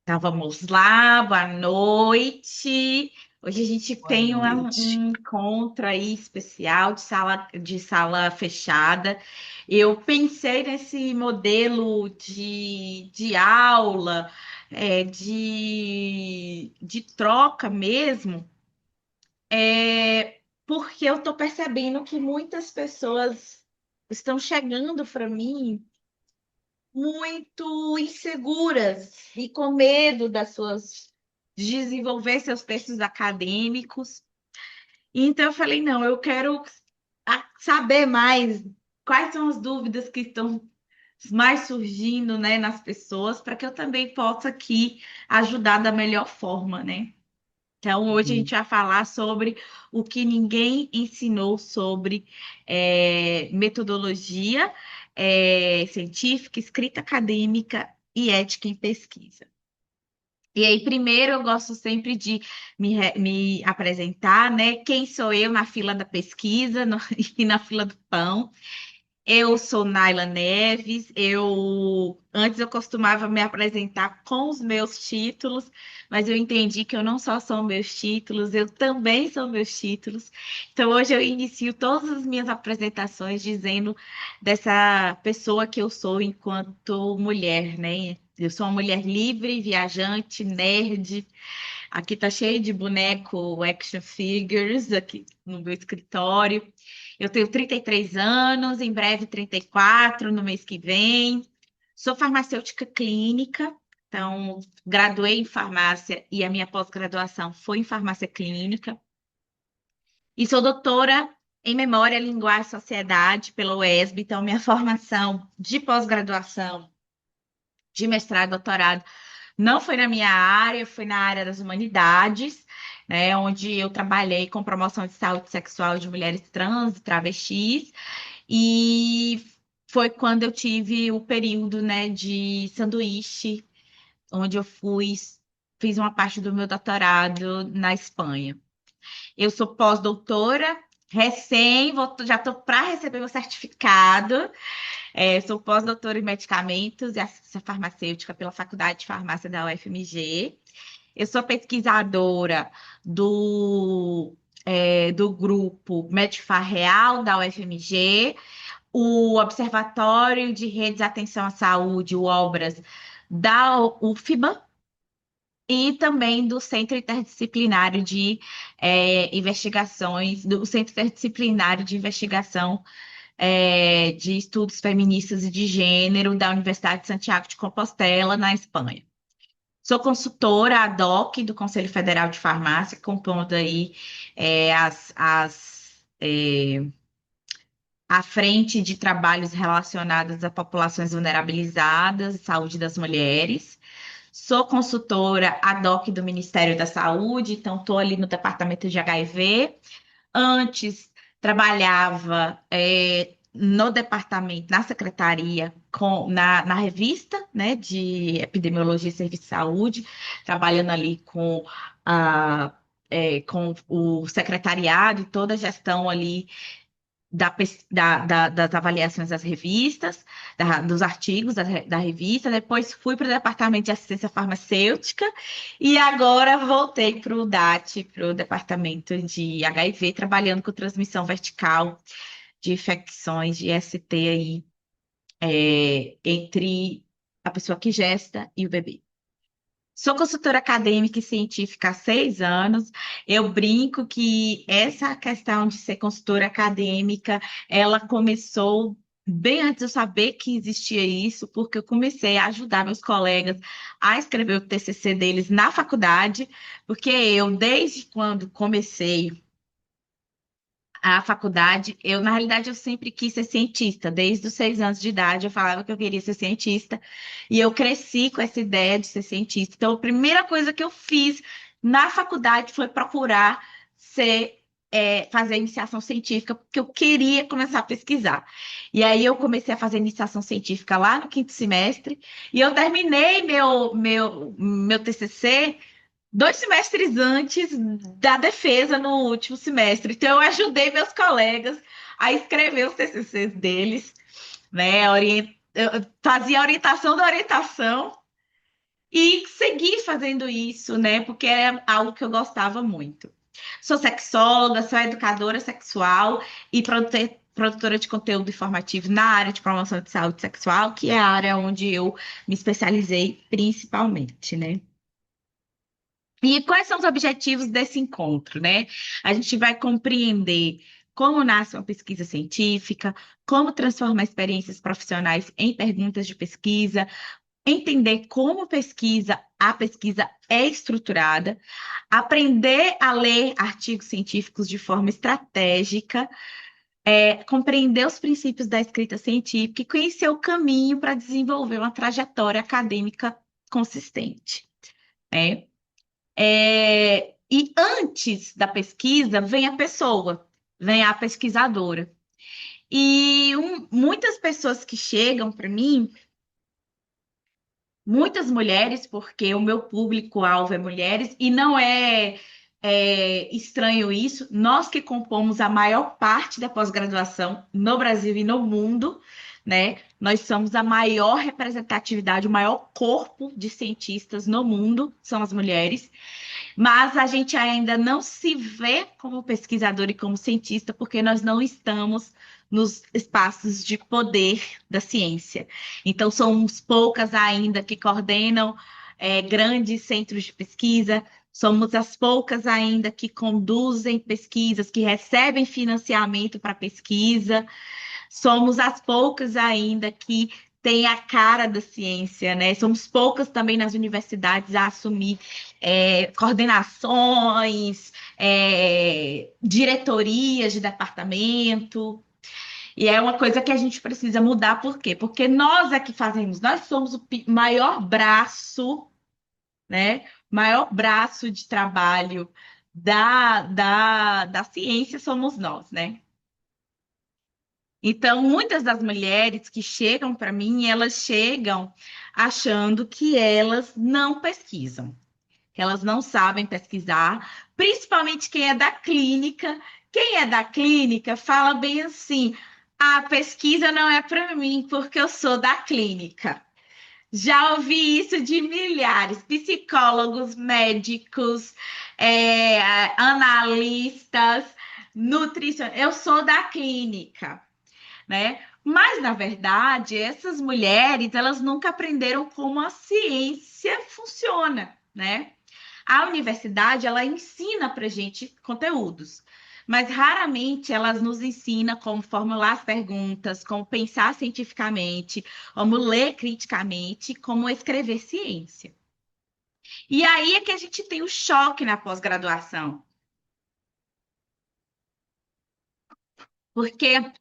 Então vamos lá, boa noite. Hoje a gente Boa tem noite. um encontro aí especial de sala fechada. Eu pensei nesse modelo de aula, de troca mesmo, porque eu estou percebendo que muitas pessoas estão chegando para mim muito inseguras e com medo de desenvolver seus textos acadêmicos. Então eu falei, não, eu quero saber mais quais são as dúvidas que estão mais surgindo, né, nas pessoas, para que eu também possa aqui ajudar da melhor forma, né? Então, hoje a gente Uhum. vai falar sobre o que ninguém ensinou sobre metodologia científica, escrita acadêmica e ética em pesquisa. E aí, primeiro, eu gosto sempre de me apresentar, né? Quem sou eu na fila da pesquisa e na fila do pão. Eu sou Naila Neves. Antes eu costumava me apresentar com os meus títulos, mas eu entendi que eu não só sou meus títulos, eu também sou meus títulos. Então hoje eu inicio todas as minhas apresentações dizendo dessa pessoa que eu sou enquanto mulher, né? Eu sou uma mulher livre, viajante, nerd. Aqui tá cheio de boneco action figures aqui no meu escritório. Eu tenho 33 anos, em breve 34, no mês que vem. Sou farmacêutica clínica, então graduei em farmácia e a minha pós-graduação foi em farmácia clínica. E sou doutora em Memória, Linguagem e Sociedade pela UESB, então minha formação de pós-graduação, de mestrado, doutorado não foi na minha área, foi na área das humanidades, né, onde eu trabalhei com promoção de saúde sexual de mulheres trans e travestis, e foi quando eu tive o período, né, de sanduíche, onde fiz uma parte do meu doutorado na Espanha. Eu sou pós-doutora, já estou para receber meu certificado. Sou pós-doutora em medicamentos e assistência farmacêutica pela Faculdade de Farmácia da UFMG. Eu sou pesquisadora do grupo Medfar Real da UFMG, o Observatório de Redes de Atenção à Saúde, o OBRAS, da UFBA, e também do Centro Interdisciplinário de Investigações, do Centro Interdisciplinário de Investigação de Estudos Feministas e de Gênero da Universidade de Santiago de Compostela, na Espanha. Sou consultora ad hoc do Conselho Federal de Farmácia, compondo aí a frente de trabalhos relacionados a populações vulnerabilizadas e saúde das mulheres. Sou consultora ad hoc do Ministério da Saúde, então estou ali no departamento de HIV. Antes trabalhava no departamento, na secretaria, na revista, né, de Epidemiologia e Serviço de Saúde, trabalhando ali com o secretariado e toda a gestão ali das avaliações das revistas, dos artigos da revista. Depois fui para o departamento de assistência farmacêutica e agora voltei para o DAT, para o departamento de HIV, trabalhando com transmissão vertical de infecções de ST aí, entre a pessoa que gesta e o bebê. Sou consultora acadêmica e científica há 6 anos. Eu brinco que essa questão de ser consultora acadêmica, ela começou bem antes de eu saber que existia isso, porque eu comecei a ajudar meus colegas a escrever o TCC deles na faculdade, porque eu, desde quando comecei a faculdade, na realidade, eu sempre quis ser cientista. Desde os 6 anos de idade, eu falava que eu queria ser cientista. E eu cresci com essa ideia de ser cientista. Então, a primeira coisa que eu fiz na faculdade foi procurar fazer iniciação científica, porque eu queria começar a pesquisar. E aí, eu comecei a fazer iniciação científica lá no quinto semestre. E eu terminei meu TCC 2 semestres antes da defesa no último semestre. Então, eu ajudei meus colegas a escrever os TCCs deles, né? Eu fazia a orientação da orientação e segui fazendo isso, né? Porque é algo que eu gostava muito. Sou sexóloga, sou educadora sexual e produtora de conteúdo informativo na área de promoção de saúde sexual, que é a área onde eu me especializei principalmente, né? E quais são os objetivos desse encontro, né? A gente vai compreender como nasce uma pesquisa científica, como transformar experiências profissionais em perguntas de pesquisa, entender como a pesquisa é estruturada, aprender a ler artigos científicos de forma estratégica, compreender os princípios da escrita científica e conhecer o caminho para desenvolver uma trajetória acadêmica consistente, né? E antes da pesquisa vem a pessoa, vem a pesquisadora. E muitas pessoas que chegam para mim, muitas mulheres, porque o meu público-alvo é mulheres, e não é estranho isso, nós que compomos a maior parte da pós-graduação no Brasil e no mundo, né? Nós somos a maior representatividade, o maior corpo de cientistas no mundo, são as mulheres. Mas a gente ainda não se vê como pesquisador e como cientista, porque nós não estamos nos espaços de poder da ciência. Então, somos poucas ainda que coordenam grandes centros de pesquisa, somos as poucas ainda que conduzem pesquisas, que recebem financiamento para pesquisa. Somos as poucas ainda que têm a cara da ciência, né? Somos poucas também nas universidades a assumir coordenações, diretorias de departamento. E é uma coisa que a gente precisa mudar, por quê? Porque nós é que fazemos, nós somos o maior braço, né? Maior braço de trabalho da ciência somos nós, né? Então, muitas das mulheres que chegam para mim, elas chegam achando que elas não pesquisam, que elas não sabem pesquisar, principalmente quem é da clínica. Quem é da clínica fala bem assim: a pesquisa não é para mim, porque eu sou da clínica. Já ouvi isso de milhares, psicólogos, médicos, analistas, nutricionistas. Eu sou da clínica, né? Mas, na verdade, essas mulheres, elas nunca aprenderam como a ciência funciona, né? A universidade, ela ensina para gente conteúdos, mas raramente elas nos ensina como formular as perguntas, como pensar cientificamente, como ler criticamente, como escrever ciência. E aí é que a gente tem o choque na pós-graduação, porque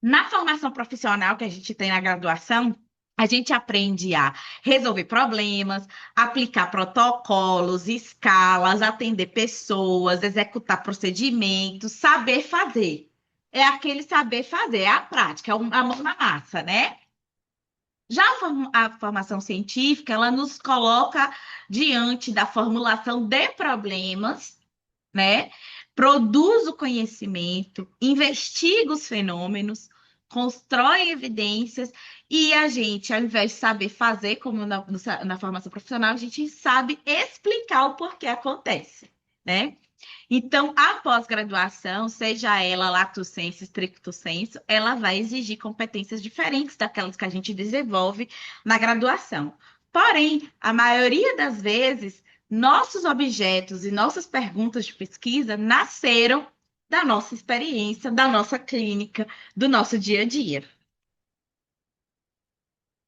na formação profissional que a gente tem na graduação, a gente aprende a resolver problemas, aplicar protocolos, escalas, atender pessoas, executar procedimentos, saber fazer. É aquele saber fazer, é a prática, a mão na massa, né? Já a formação científica, ela nos coloca diante da formulação de problemas, né? Produz o conhecimento, investiga os fenômenos, constrói evidências e a gente, ao invés de saber fazer, como na formação profissional, a gente sabe explicar o porquê acontece, né? Então, a pós-graduação, seja ela lato sensu, stricto sensu, ela vai exigir competências diferentes daquelas que a gente desenvolve na graduação. Porém, a maioria das vezes, nossos objetos e nossas perguntas de pesquisa nasceram da nossa experiência, da nossa clínica, do nosso dia a dia.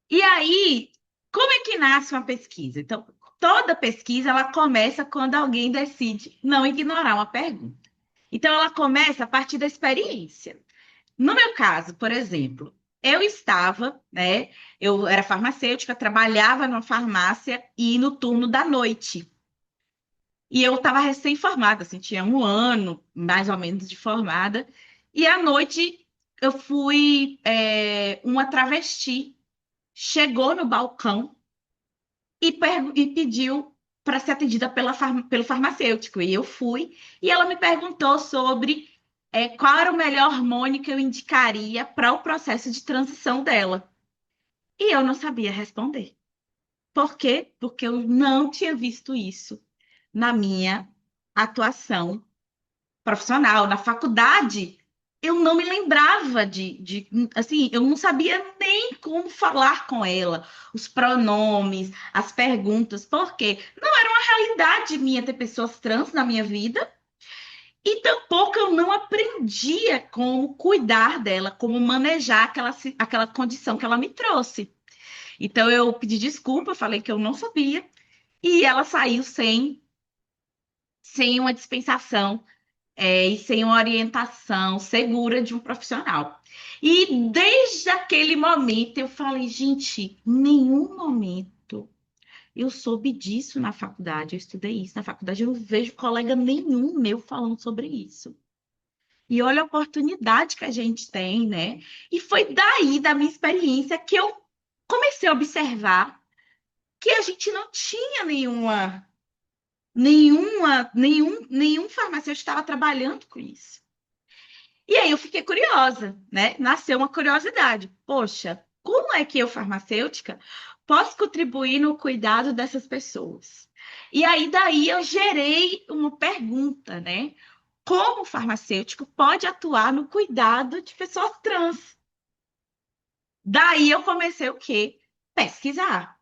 E aí, como é que nasce uma pesquisa? Então, toda pesquisa ela começa quando alguém decide não ignorar uma pergunta. Então, ela começa a partir da experiência. No meu caso, por exemplo, eu estava, né? Eu era farmacêutica, trabalhava numa farmácia e no turno da noite. E eu estava recém-formada, assim, tinha um ano mais ou menos de formada. E à noite eu fui, uma travesti chegou no balcão e pediu para ser atendida pelo farmacêutico. E eu fui, e ela me perguntou sobre qual era o melhor hormônio que eu indicaria para o processo de transição dela. E eu não sabia responder. Por quê? Porque eu não tinha visto isso na minha atuação profissional, na faculdade. Eu não me lembrava assim, eu não sabia nem como falar com ela, os pronomes, as perguntas, porque não era uma realidade minha ter pessoas trans na minha vida, e tampouco eu não aprendia como cuidar dela, como manejar aquela condição que ela me trouxe. Então eu pedi desculpa, falei que eu não sabia, e ela saiu sem uma dispensação, e sem uma orientação segura de um profissional. E desde aquele momento eu falei, gente, em nenhum momento eu soube disso na faculdade, eu estudei isso na faculdade, eu não vejo colega nenhum meu falando sobre isso. E olha a oportunidade que a gente tem, né? E foi daí, da minha experiência, que eu comecei a observar que a gente não tinha nenhum farmacêutico estava trabalhando com isso. E aí eu fiquei curiosa, né? Nasceu uma curiosidade. Poxa, como é que eu, farmacêutica, posso contribuir no cuidado dessas pessoas? E aí daí eu gerei uma pergunta, né? Como o farmacêutico pode atuar no cuidado de pessoas trans? Daí eu comecei o quê? Pesquisar,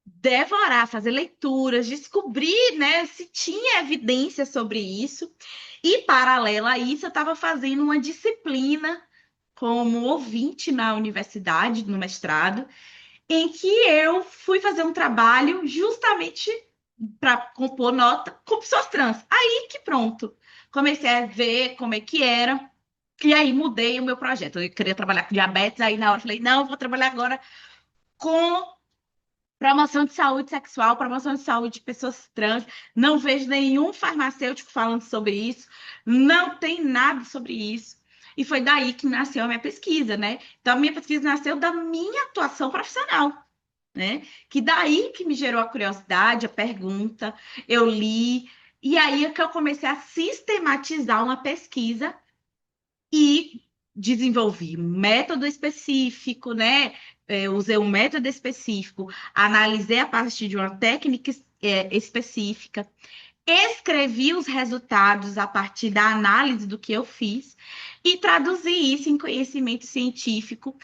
devorar, fazer leituras, descobrir, né, se tinha evidência sobre isso. E, paralelo a isso, eu estava fazendo uma disciplina como ouvinte na universidade, no mestrado, em que eu fui fazer um trabalho justamente para compor nota com pessoas trans. Aí que pronto, comecei a ver como é que era. E aí mudei o meu projeto. Eu queria trabalhar com diabetes, aí na hora eu falei, não, eu vou trabalhar agora com promoção de saúde sexual, promoção de saúde de pessoas trans. Não vejo nenhum farmacêutico falando sobre isso, não tem nada sobre isso. E foi daí que nasceu a minha pesquisa, né? Então, a minha pesquisa nasceu da minha atuação profissional, né? Que daí que me gerou a curiosidade, a pergunta, eu li, e aí é que eu comecei a sistematizar uma pesquisa e desenvolvi um método específico, né? Eu usei um método específico, analisei a partir de uma técnica específica, escrevi os resultados a partir da análise do que eu fiz e traduzi isso em conhecimento científico,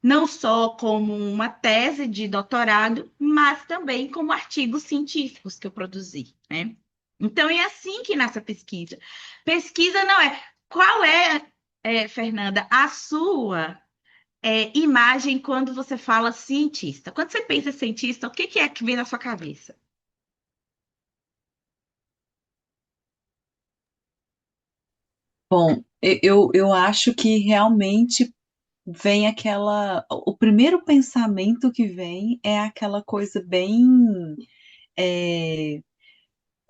não só como uma tese de doutorado, mas também como artigos científicos que eu produzi, né? Então é assim que nasce a pesquisa. Pesquisa não é qual Fernanda, a sua imagem quando você fala cientista. Quando você pensa em cientista, o que que é que vem na sua cabeça? Bom, eu acho que realmente vem aquela. O primeiro pensamento que vem é aquela coisa bem. é,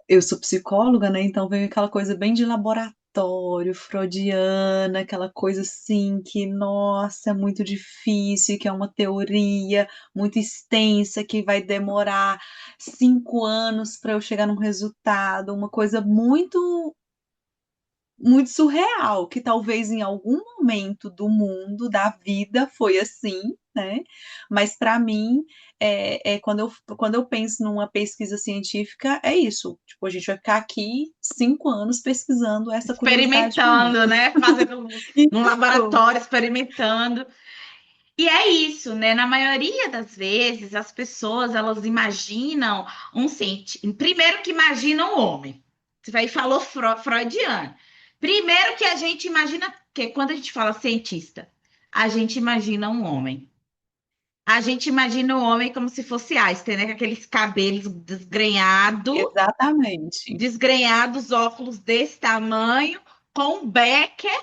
eu sou psicóloga, né? Então vem aquela coisa bem de laboratório, freudiana, aquela coisa assim que, nossa, é muito difícil, que é uma teoria muito extensa, que vai demorar 5 anos para eu chegar num resultado, uma coisa muito surreal, que talvez em algum momento do mundo, da vida, foi assim, né? Mas para mim, quando eu penso numa pesquisa científica, é isso. Tipo, a gente vai ficar aqui 5 anos pesquisando essa curiosidade minha. Experimentando, né? Fazendo num Isso. laboratório, experimentando. E é isso, né? Na maioria das vezes, as pessoas, elas imaginam um cientista. Primeiro que imaginam o homem. Você vai falou freudiano. Primeiro que a gente imagina, que quando a gente fala cientista, a gente imagina um homem. A gente imagina o homem como se fosse Einstein, né? Com aqueles cabelos Exatamente. desgrenhados, óculos desse tamanho, com um Becker,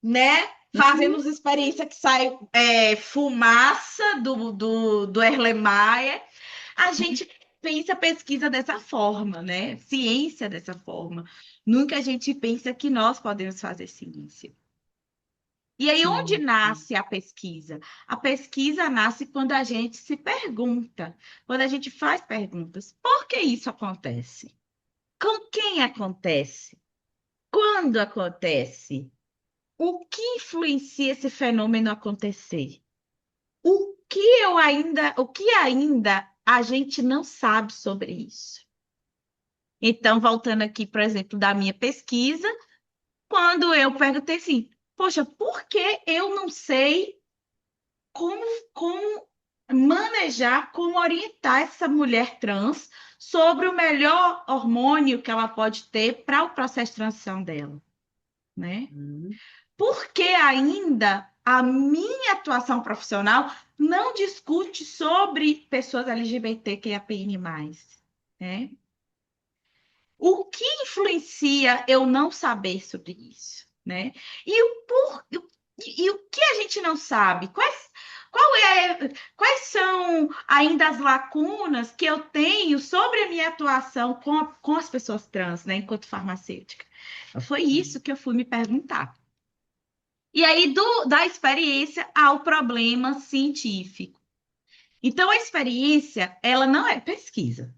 né? Fazendo Uhum. as experiências que sai fumaça do Erlenmeyer. A gente pensa pesquisa dessa forma, né? Ciência dessa forma. Nunca a gente pensa que nós podemos fazer ciência. E aí, onde Sim, sim. nasce a pesquisa? A pesquisa nasce quando a gente se pergunta, quando a gente faz perguntas. Por que isso acontece? Com quem acontece? Quando acontece? O que influencia esse fenômeno acontecer? O que ainda a gente não sabe sobre isso. Então, voltando aqui, por exemplo, da minha pesquisa, quando eu perguntei assim, poxa, por que eu não sei como, como manejar, como orientar essa mulher trans sobre o melhor hormônio que ela pode ter para o processo de transição dela, né? Uhum. Porque ainda a minha atuação profissional não discute sobre pessoas LGBTQIAPN+, né? O que influencia eu não saber sobre isso, né? E o que a gente não sabe? Quais são ainda as lacunas que eu tenho sobre a minha atuação com as pessoas trans, né, enquanto farmacêutica? Foi isso que eu fui me perguntar. E aí, da experiência ao problema científico. Então, a experiência, ela não é pesquisa,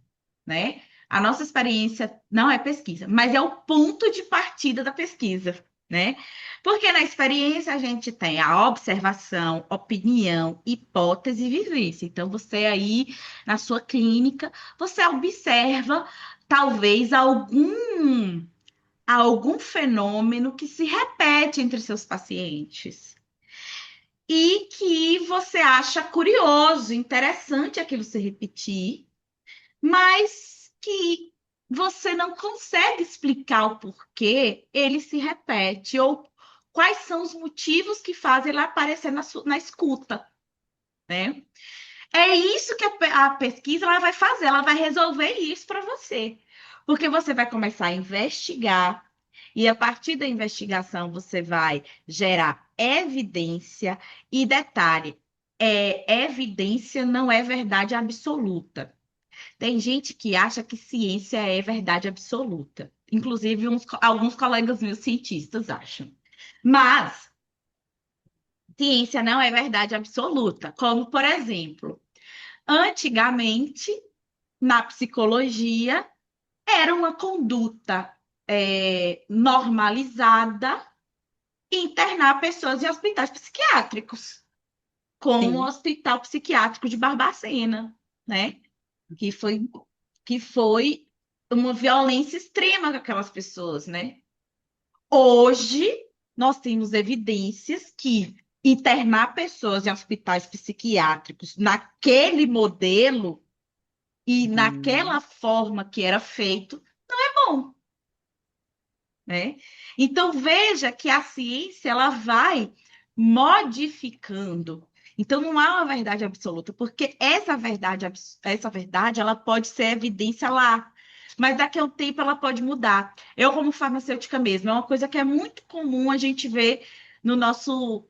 né? A nossa experiência não é pesquisa, mas é o ponto de partida da pesquisa, né? Porque na experiência a gente tem a observação, opinião, hipótese e vivência. Então, você aí, na sua clínica, você observa talvez algum fenômeno que se repete entre seus pacientes e que você acha curioso, interessante aquilo se repetir, mas que você não consegue explicar o porquê ele se repete ou quais são os motivos que fazem ele aparecer na escuta, né? É isso que a pesquisa ela vai fazer, ela vai resolver isso para você. Porque você vai começar a investigar, e a partir da investigação você vai gerar evidência, e detalhe, evidência não é verdade absoluta. Tem gente que acha que ciência é verdade absoluta. Inclusive, alguns colegas meus cientistas acham. Mas ciência não é verdade absoluta. Como, por exemplo, antigamente, na psicologia, era uma conduta normalizada internar pessoas em hospitais psiquiátricos, como o Sim. Hospital Psiquiátrico de Barbacena, né? Que foi, que foi uma violência extrema com aquelas pessoas, né? Hoje, nós temos evidências que internar pessoas em hospitais psiquiátricos naquele modelo e naquela Uhum. forma que era feito, é bom, né? Então veja que a ciência ela vai modificando. Então não há uma verdade absoluta, porque essa verdade ela pode ser evidência lá, mas daqui a um tempo ela pode mudar. Eu como farmacêutica mesmo, é uma coisa que é muito comum a gente ver no nosso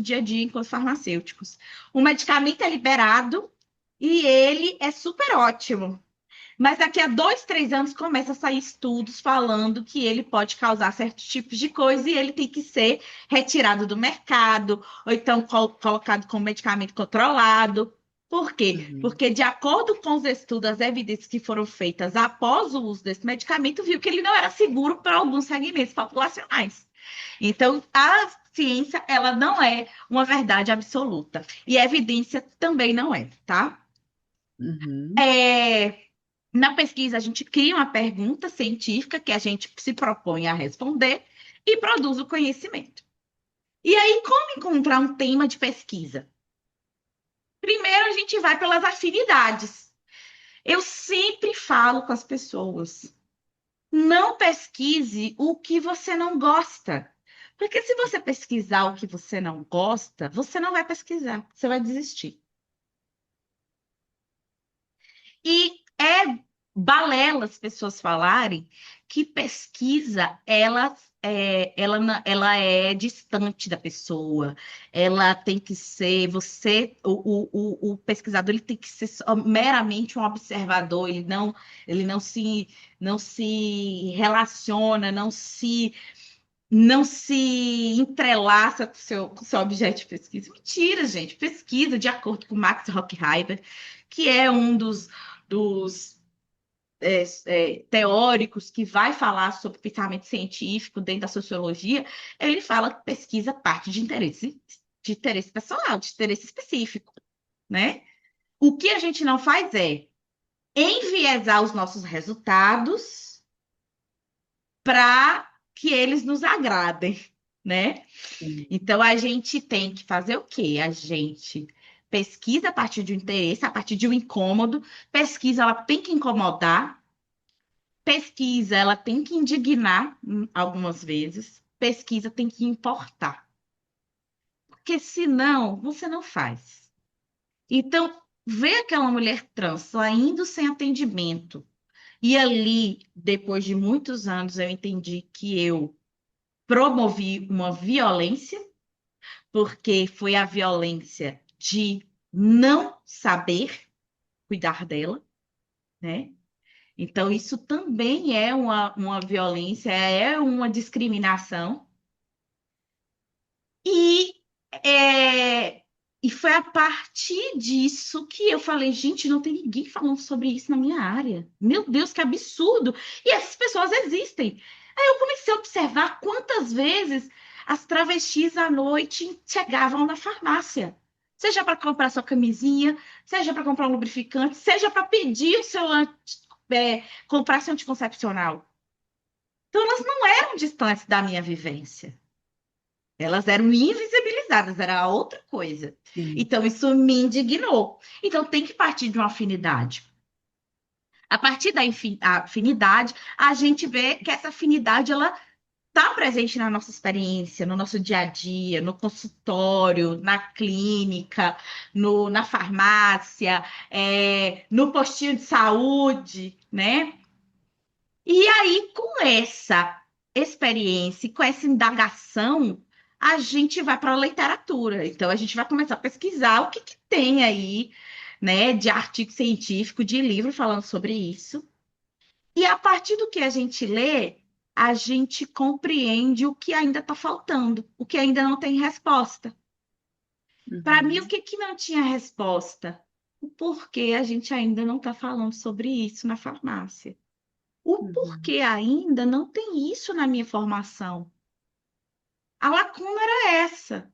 dia a dia enquanto farmacêuticos. O medicamento é liberado e ele é super ótimo. Mas daqui a 2, 3 anos começa a sair estudos falando que ele pode causar certos tipos de coisa e ele tem que ser retirado do mercado, ou então colocado como medicamento controlado. Por quê? Uhum. Porque, de acordo com os estudos, as evidências que foram feitas após o uso desse medicamento, viu que ele não era seguro para alguns segmentos populacionais. Então, a ciência, ela não é uma verdade absoluta. E a evidência também não é, tá? Uhum. É, Na pesquisa, a gente cria uma pergunta científica que a gente se propõe a responder e produz o conhecimento. E aí, como encontrar um tema de pesquisa? Primeiro, a gente vai pelas afinidades. Eu sempre falo com as pessoas: não pesquise o que você não gosta. Porque se você pesquisar o que você não gosta, você não vai pesquisar, você vai desistir. E é balela as pessoas falarem que pesquisa ela é distante da pessoa. Ela tem que ser o pesquisador ele tem que ser meramente um observador. Ele não se relaciona, não se entrelaça com o seu objeto de pesquisa. Mentira, gente. Pesquisa de acordo com Max Horkheimer, que é um dos teóricos que vai falar sobre pensamento científico dentro da sociologia, ele fala que pesquisa parte de interesse pessoal, de interesse específico, né? O que a gente não faz é enviesar os nossos resultados para que eles nos agradem, né? Sim. Então a gente tem que fazer o quê? A gente pesquisa a partir de um interesse, a partir de um incômodo. Pesquisa, ela tem que incomodar. Pesquisa, ela tem que indignar algumas vezes. Pesquisa tem que importar. Porque senão, você não faz. Então, ver aquela mulher trans saindo sem atendimento. E ali, depois de muitos anos, eu entendi que eu promovi uma violência, porque foi a violência de não saber cuidar dela, né? Então, isso também é uma violência, é uma discriminação. E, é, e foi a partir disso que eu falei, gente, não tem ninguém falando sobre isso na minha área. Meu Deus, que absurdo! E essas pessoas existem. Aí eu comecei a observar quantas vezes as travestis à noite chegavam na farmácia. Seja para comprar sua camisinha, seja para comprar um lubrificante, seja para pedir o seu comprar seu anticoncepcional. Então elas não eram distantes da minha vivência. Elas eram invisibilizadas, era outra coisa. Sim. Então, isso me indignou. Então, tem que partir de uma afinidade. A partir da afinidade, a gente vê que essa afinidade ela está presente na nossa experiência, no nosso dia a dia, no consultório, na clínica, na farmácia, no postinho de saúde, né? E aí, com essa experiência, e com essa indagação, a gente vai para a literatura. Então, a gente vai começar a pesquisar o que, que tem aí, né, de artigo científico, de livro falando sobre isso. E a partir do que a gente lê, a gente compreende o que ainda está faltando, o que ainda não tem resposta. Para mim, o Uhum. que, que não tinha resposta? O porquê a gente ainda não está falando sobre isso na farmácia. O Uhum. porquê ainda não tem isso na minha formação. A lacuna era essa.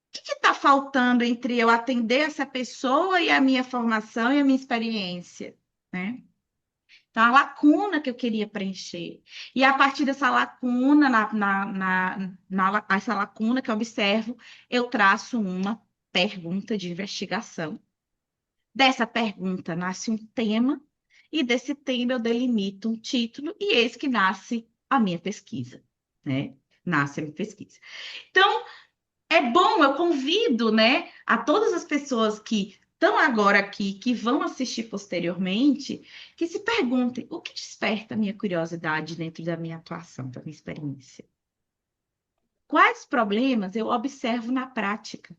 O que está faltando entre eu atender essa pessoa e a minha formação e a minha experiência, né? Então, a lacuna que eu queria preencher. E a partir dessa lacuna, essa lacuna que eu observo, eu traço uma pergunta de investigação. Dessa pergunta nasce um tema, e desse tema eu delimito um título, e eis que nasce a minha pesquisa, né? Nasce a minha pesquisa. Então, é bom, eu convido, né, a todas as pessoas que estão agora aqui, que vão assistir posteriormente, que se perguntem o que desperta a minha curiosidade dentro da minha atuação, da minha experiência. Quais problemas eu observo na prática?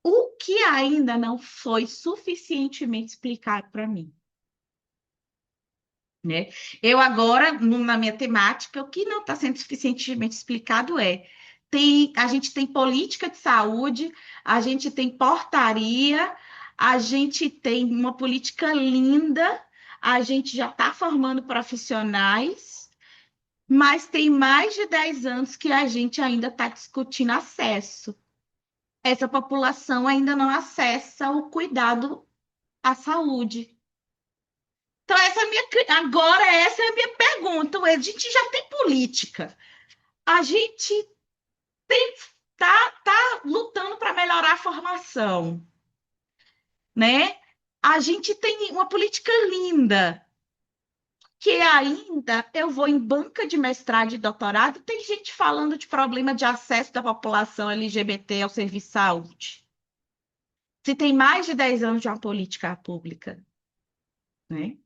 O que ainda não foi suficientemente explicado para mim? Né? Eu agora, na minha temática, o que não está sendo suficientemente explicado a gente tem política de saúde, a gente tem portaria, a gente tem uma política linda, a gente já está formando profissionais, mas tem mais de 10 anos que a gente ainda está discutindo acesso. Essa população ainda não acessa o cuidado à saúde. Então, agora essa é a minha pergunta. A gente já tem política. A gente tá lutando para melhorar a formação, né? A gente tem uma política linda, que ainda eu vou em banca de mestrado e doutorado, tem gente falando de problema de acesso da população LGBT ao serviço de saúde. Se tem mais de 10 anos de uma política pública, né?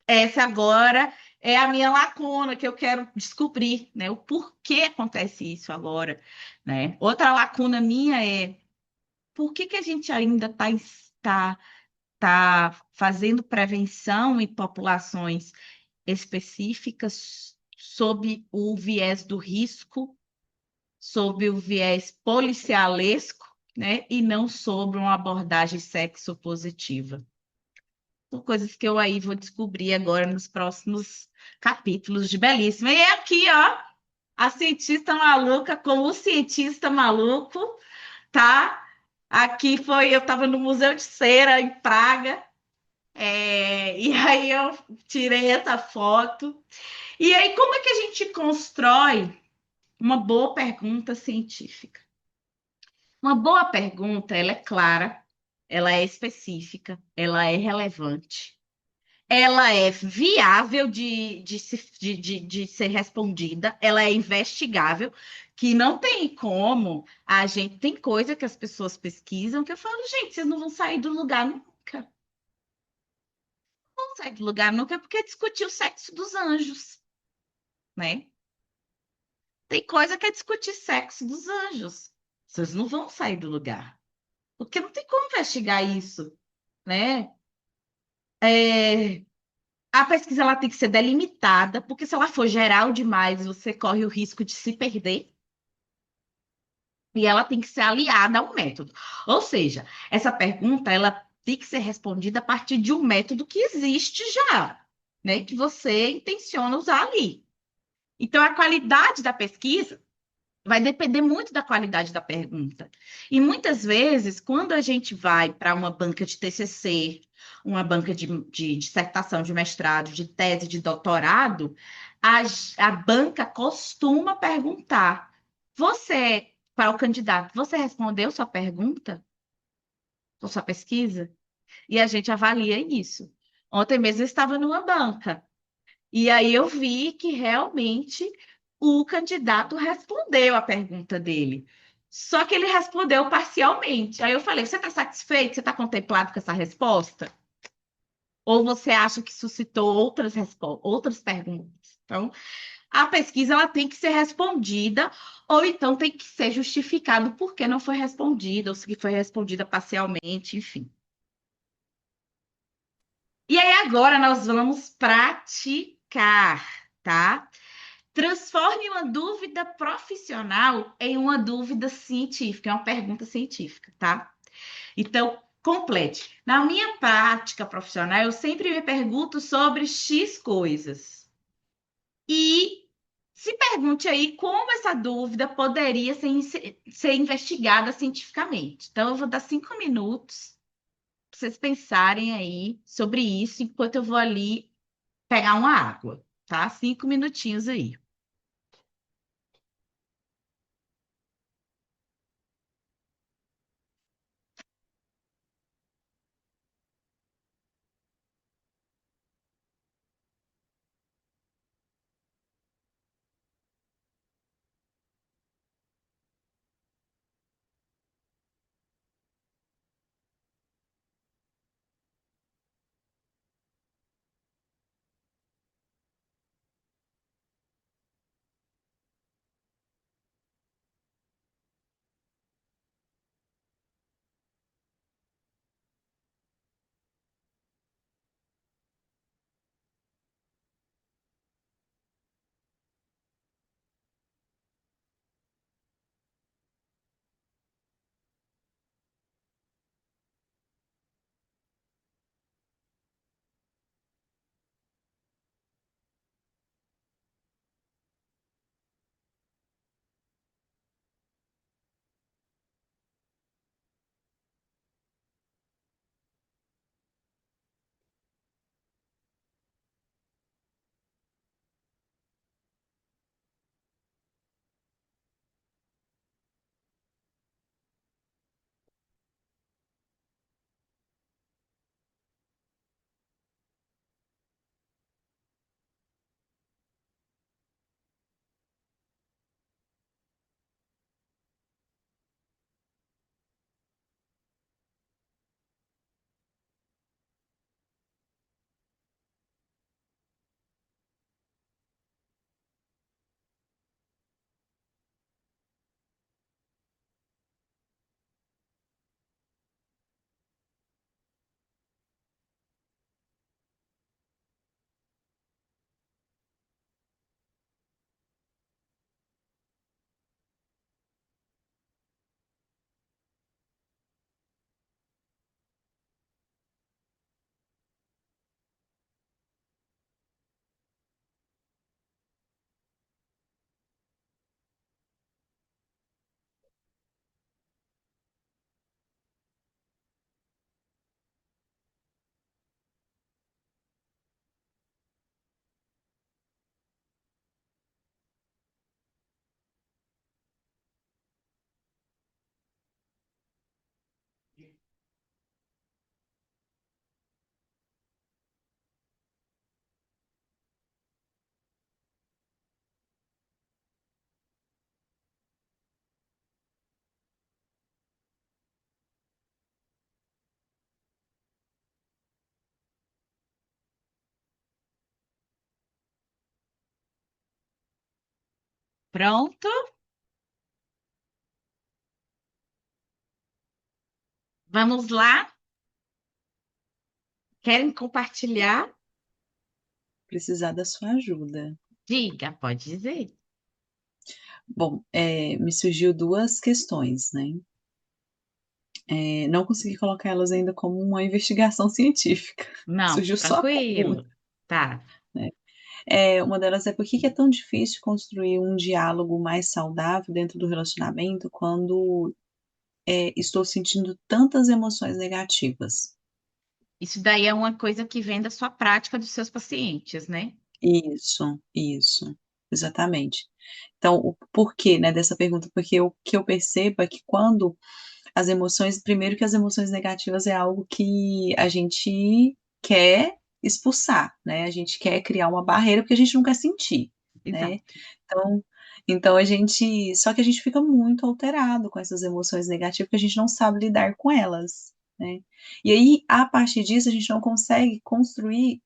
Essa agora é a minha lacuna que eu quero descobrir, né? O porquê acontece isso agora, né? Outra lacuna minha é por que que a gente ainda tá fazendo prevenção em populações específicas sob o viés do risco, sob o viés policialesco, né? E não sobre uma abordagem sexo positiva. São coisas que eu aí vou descobrir agora nos próximos capítulos de Belíssima. E é aqui, ó, a cientista maluca com o cientista maluco, tá? Aqui foi, eu estava no Museu de Cera, em Praga, e aí eu tirei essa foto. E aí, como é que a gente constrói uma boa pergunta científica? Uma boa pergunta, ela é clara, ela é específica, ela é relevante, ela é viável de ser respondida, ela é investigável, que não tem como a gente. Tem coisa que as pessoas pesquisam que eu falo, gente, vocês não vão sair do lugar nunca. Não vão sair do lugar nunca porque discutir o sexo dos anjos, né? Tem coisa que é discutir sexo dos anjos. Vocês não vão sair do lugar. Porque não tem como investigar isso, né? É, a pesquisa ela tem que ser delimitada, porque se ela for geral demais, você corre o risco de se perder, e ela tem que ser aliada ao método. Ou seja, essa pergunta ela tem que ser respondida a partir de um método que existe já, né? Que você intenciona usar ali. Então, a qualidade da pesquisa vai depender muito da qualidade da pergunta. E muitas vezes, quando a gente vai para uma banca de TCC, uma banca de dissertação, de mestrado, de tese, de doutorado, a, a banca costuma perguntar: você, para o candidato, você respondeu sua pergunta, ou sua pesquisa? E a gente avalia isso. Ontem mesmo eu estava numa banca. E aí eu vi que realmente o candidato respondeu a pergunta dele. Só que ele respondeu parcialmente. Aí eu falei: você está satisfeito? Você está contemplado com essa resposta? Ou você acha que suscitou outras perguntas? Então, a pesquisa ela tem que ser respondida, ou então tem que ser justificado por que não foi respondida, ou se foi respondida parcialmente, enfim. E aí agora nós vamos praticar, tá? Transforme uma dúvida profissional em uma dúvida científica, é uma pergunta científica, tá? Então, complete. Na minha prática profissional, eu sempre me pergunto sobre X coisas. E se pergunte aí como essa dúvida poderia ser investigada cientificamente. Então, eu vou dar 5 minutos para vocês pensarem aí sobre isso, enquanto eu vou ali pegar uma água, tá? 5 minutinhos aí. Pronto? Vamos lá? Querem compartilhar? Precisar da sua ajuda. Diga, pode dizer. Bom, me surgiu duas questões, né? Não consegui colocar elas ainda como uma investigação científica. Não, Surgiu só a pergunta, tranquilo. Tá. né? Uma delas é por que que é tão difícil construir um diálogo mais saudável dentro do relacionamento quando estou sentindo tantas emoções negativas? Isso daí é uma coisa que vem da sua prática dos seus pacientes, né? Isso, exatamente. Então, o porquê, né, dessa pergunta? Porque o que eu percebo é que quando as emoções, primeiro que as emoções negativas é algo que a gente quer expulsar, né? A gente quer criar uma barreira porque a gente não quer sentir, né? Exato. Então, então a gente, só que a gente fica muito alterado com essas emoções negativas porque a gente não sabe lidar com elas, né? E aí, a partir disso, a gente não consegue construir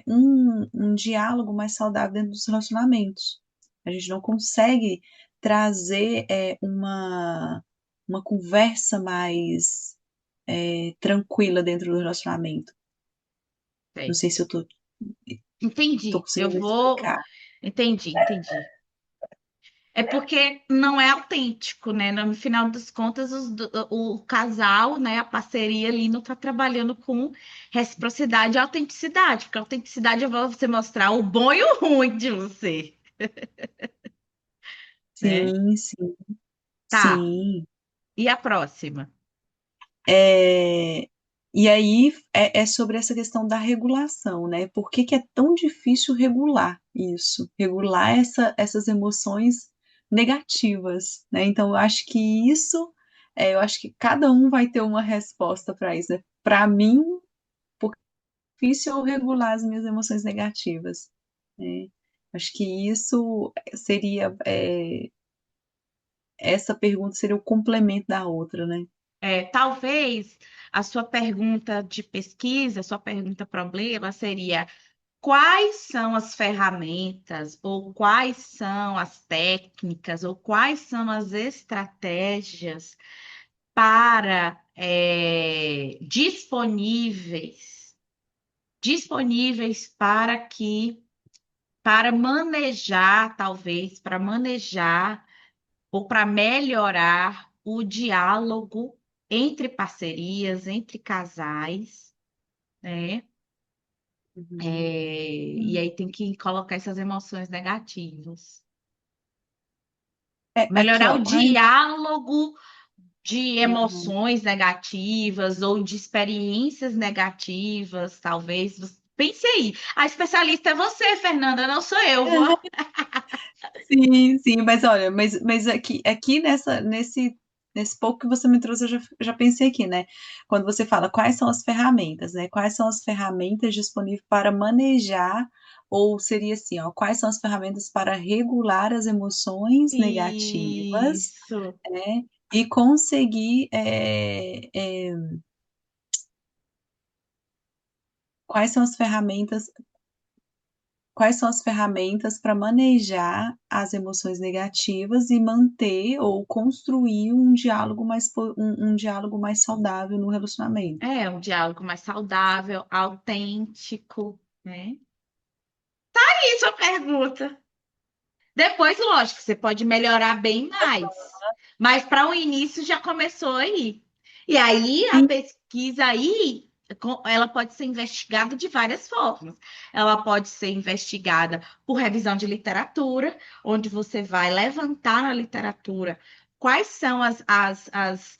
um diálogo mais saudável dentro dos relacionamentos. A gente não consegue trazer uma conversa mais tranquila dentro do relacionamento. Não sei Certo. se eu tô Entendi. Eu conseguindo vou. explicar. Entendi, entendi. É porque não é autêntico, né? No final das contas, o casal, né, a parceria ali não está trabalhando com reciprocidade e autenticidade, porque a autenticidade é você mostrar o bom e o ruim de você, né? Sim, sim, Tá. sim. E a próxima? É, e aí é sobre essa questão da regulação, né? Por que que é tão difícil regular isso? Regular essas emoções negativas, né? Então, eu acho que isso, eu acho que cada um vai ter uma resposta para isso, né? Para mim, é difícil eu regular as minhas emoções negativas, né? Acho que isso seria, essa pergunta seria o complemento da outra, né? Talvez a sua pergunta de pesquisa, sua pergunta problema seria: quais são as ferramentas, ou quais são as técnicas, ou quais são as estratégias para disponíveis para manejar, talvez, para manejar ou para melhorar o diálogo entre parcerias, entre casais, né? Uhum. E aí tem que colocar essas emoções negativas. Aqui, Melhorar ó, o diálogo de Uhum. emoções negativas ou de experiências negativas, talvez. Pense aí. A especialista é você, Fernanda, não sou eu, vou. Sim, sim, mas olha, mas aqui nesse pouco que você me trouxe, eu já pensei aqui, né? Quando você fala quais são as ferramentas, né? Quais são as ferramentas disponíveis para manejar, ou seria assim, ó, quais são as ferramentas para regular as emoções negativas, Isso. né? E conseguir, quais são as ferramentas quais são as ferramentas para manejar as emoções negativas e manter ou construir um diálogo mais saudável no relacionamento. É um diálogo mais saudável, autêntico, né? Isso é a pergunta. Depois, lógico, você pode melhorar bem mais. Mas para o início já começou aí. E aí a Sim. pesquisa aí, ela pode ser investigada de várias formas. Ela pode ser investigada por revisão de literatura, onde você vai levantar na literatura quais são as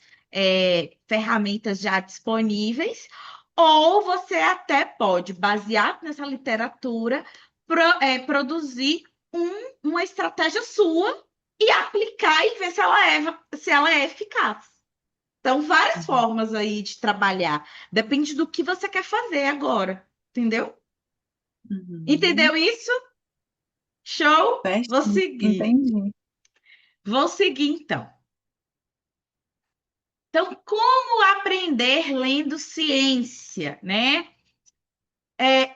ferramentas já disponíveis, ou você até pode, baseado nessa literatura, produzir uma estratégia sua e aplicar e ver se ela é eficaz. Então, várias Uhum, formas aí de trabalhar. Depende do que você quer fazer agora. Entendeu? uhum. Entendeu isso? Show? Vou Certinho, seguir. entendi. Vou seguir então. Então, como aprender lendo ciência, né?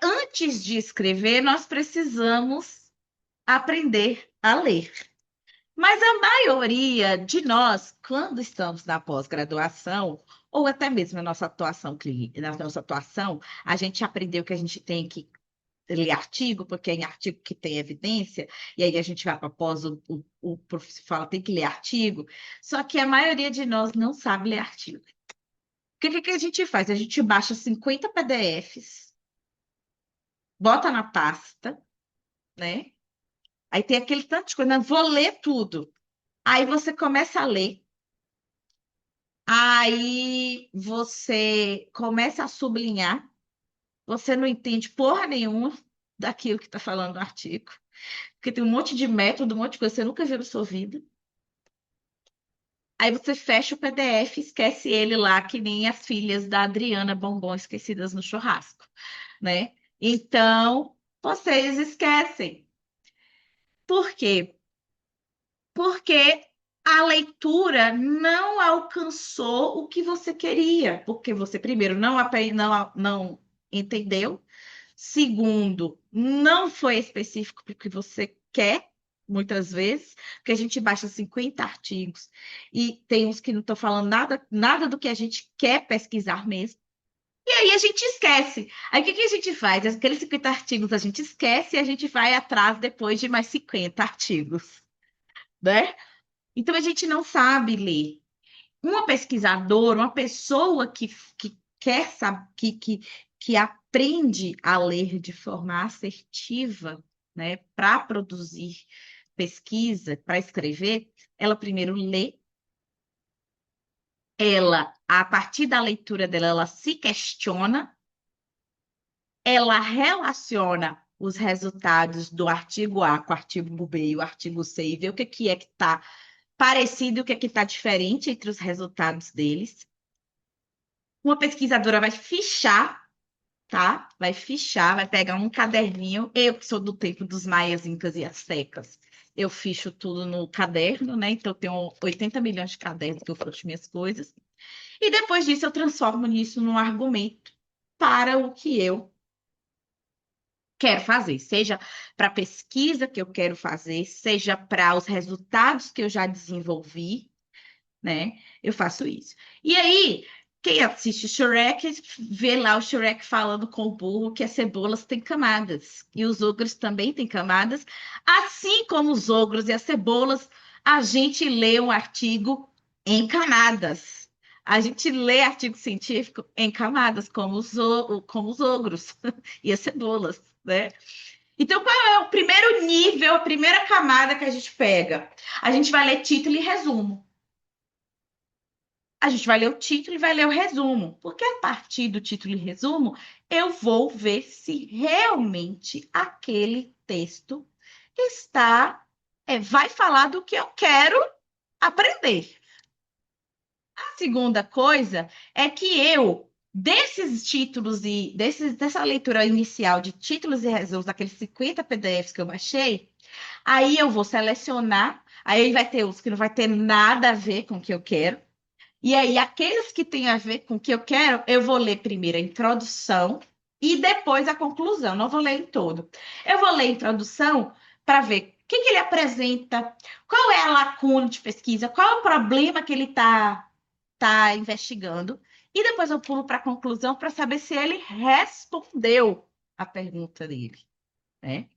Antes de escrever, nós precisamos aprender a ler. Mas a maioria de nós, quando estamos na pós-graduação, ou até mesmo na nossa atuação clínica, na nossa atuação, a gente aprendeu que a gente tem que ler artigo, porque é em artigo que tem evidência, e aí a gente vai para pós, o professor fala, tem que ler artigo, só que a maioria de nós não sabe ler artigo. O que a gente faz? A gente baixa 50 PDFs, bota na pasta, né? Aí tem aquele tanto de coisa, não, vou ler tudo. Aí você começa a ler, aí você começa a sublinhar, você não entende porra nenhuma daquilo que está falando no artigo, porque tem um monte de método, um monte de coisa que você nunca viu na sua vida. Aí você fecha o PDF, esquece ele lá, que nem as filhas da Adriana Bombom esquecidas no churrasco, né? Então, vocês esquecem. Por quê? Porque a leitura não alcançou o que você queria, porque você, primeiro, não entendeu, segundo, não foi específico para o que você quer, muitas vezes, porque a gente baixa 50 artigos e tem uns que não estão falando nada do que a gente quer pesquisar mesmo. E aí a gente esquece. Aí o que que a gente faz? Aqueles 50 artigos a gente esquece e a gente vai atrás depois de mais 50 artigos, né? Então a gente não sabe ler. Uma pesquisadora, uma pessoa que quer saber, que aprende a ler de forma assertiva, né, para produzir pesquisa, para escrever, ela primeiro lê, ela, a partir da leitura dela, ela se questiona, ela relaciona os resultados do artigo A com o artigo B e o artigo C e vê o que é que está parecido, o que é que está diferente entre os resultados deles. Uma pesquisadora vai fichar, tá? Vai fichar, vai pegar um caderninho. Eu, que sou do tempo dos maias, incas e astecas, eu ficho tudo no caderno, né? Então, eu tenho 80 milhões de cadernos que eu fecho minhas coisas. E depois disso, eu transformo nisso num argumento para o que eu quero fazer, seja para a pesquisa que eu quero fazer, seja para os resultados que eu já desenvolvi, né? Eu faço isso. E aí, quem assiste Shrek vê lá o Shrek falando com o burro que as cebolas têm camadas e os ogros também têm camadas, assim como os ogros e as cebolas, a gente lê um artigo em camadas. A gente lê artigo científico em camadas, como os ogros e as cebolas, né? Então, qual é o primeiro nível, a primeira camada que a gente pega? A gente vai ler título e resumo. A gente vai ler o título e vai ler o resumo, porque a partir do título e resumo, eu vou ver se realmente aquele texto vai falar do que eu quero aprender. A segunda coisa é que desses títulos dessa leitura inicial de títulos e resumos, daqueles 50 PDFs que eu baixei, aí eu vou selecionar, aí vai ter os que não vai ter nada a ver com o que eu quero. E aí, aqueles que têm a ver com o que eu quero, eu vou ler primeiro a introdução e depois a conclusão. Não vou ler em todo. Eu vou ler a introdução para ver o que ele apresenta, qual é a lacuna de pesquisa, qual é o problema que ele tá investigando. E depois eu pulo para a conclusão para saber se ele respondeu a pergunta dele, né?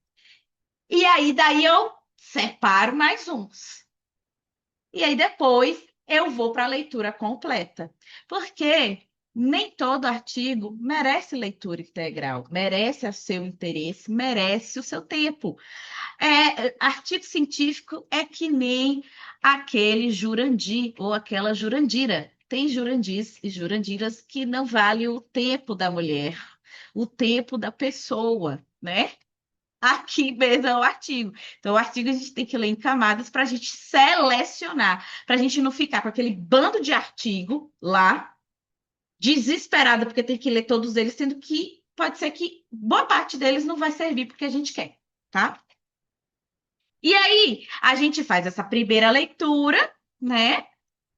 E aí, daí eu separo mais uns. E aí depois eu vou para a leitura completa, porque nem todo artigo merece leitura integral, merece o seu interesse, merece o seu tempo. Artigo científico é que nem aquele Jurandir ou aquela Jurandira. Tem Jurandis e Jurandiras que não vale o tempo da mulher, o tempo da pessoa, né? Aqui mesmo é o artigo. Então, o artigo a gente tem que ler em camadas para a gente selecionar, para a gente não ficar com aquele bando de artigo lá, desesperada, porque tem que ler todos eles, sendo que pode ser que boa parte deles não vai servir porque a gente quer, tá? E aí, a gente faz essa primeira leitura, né?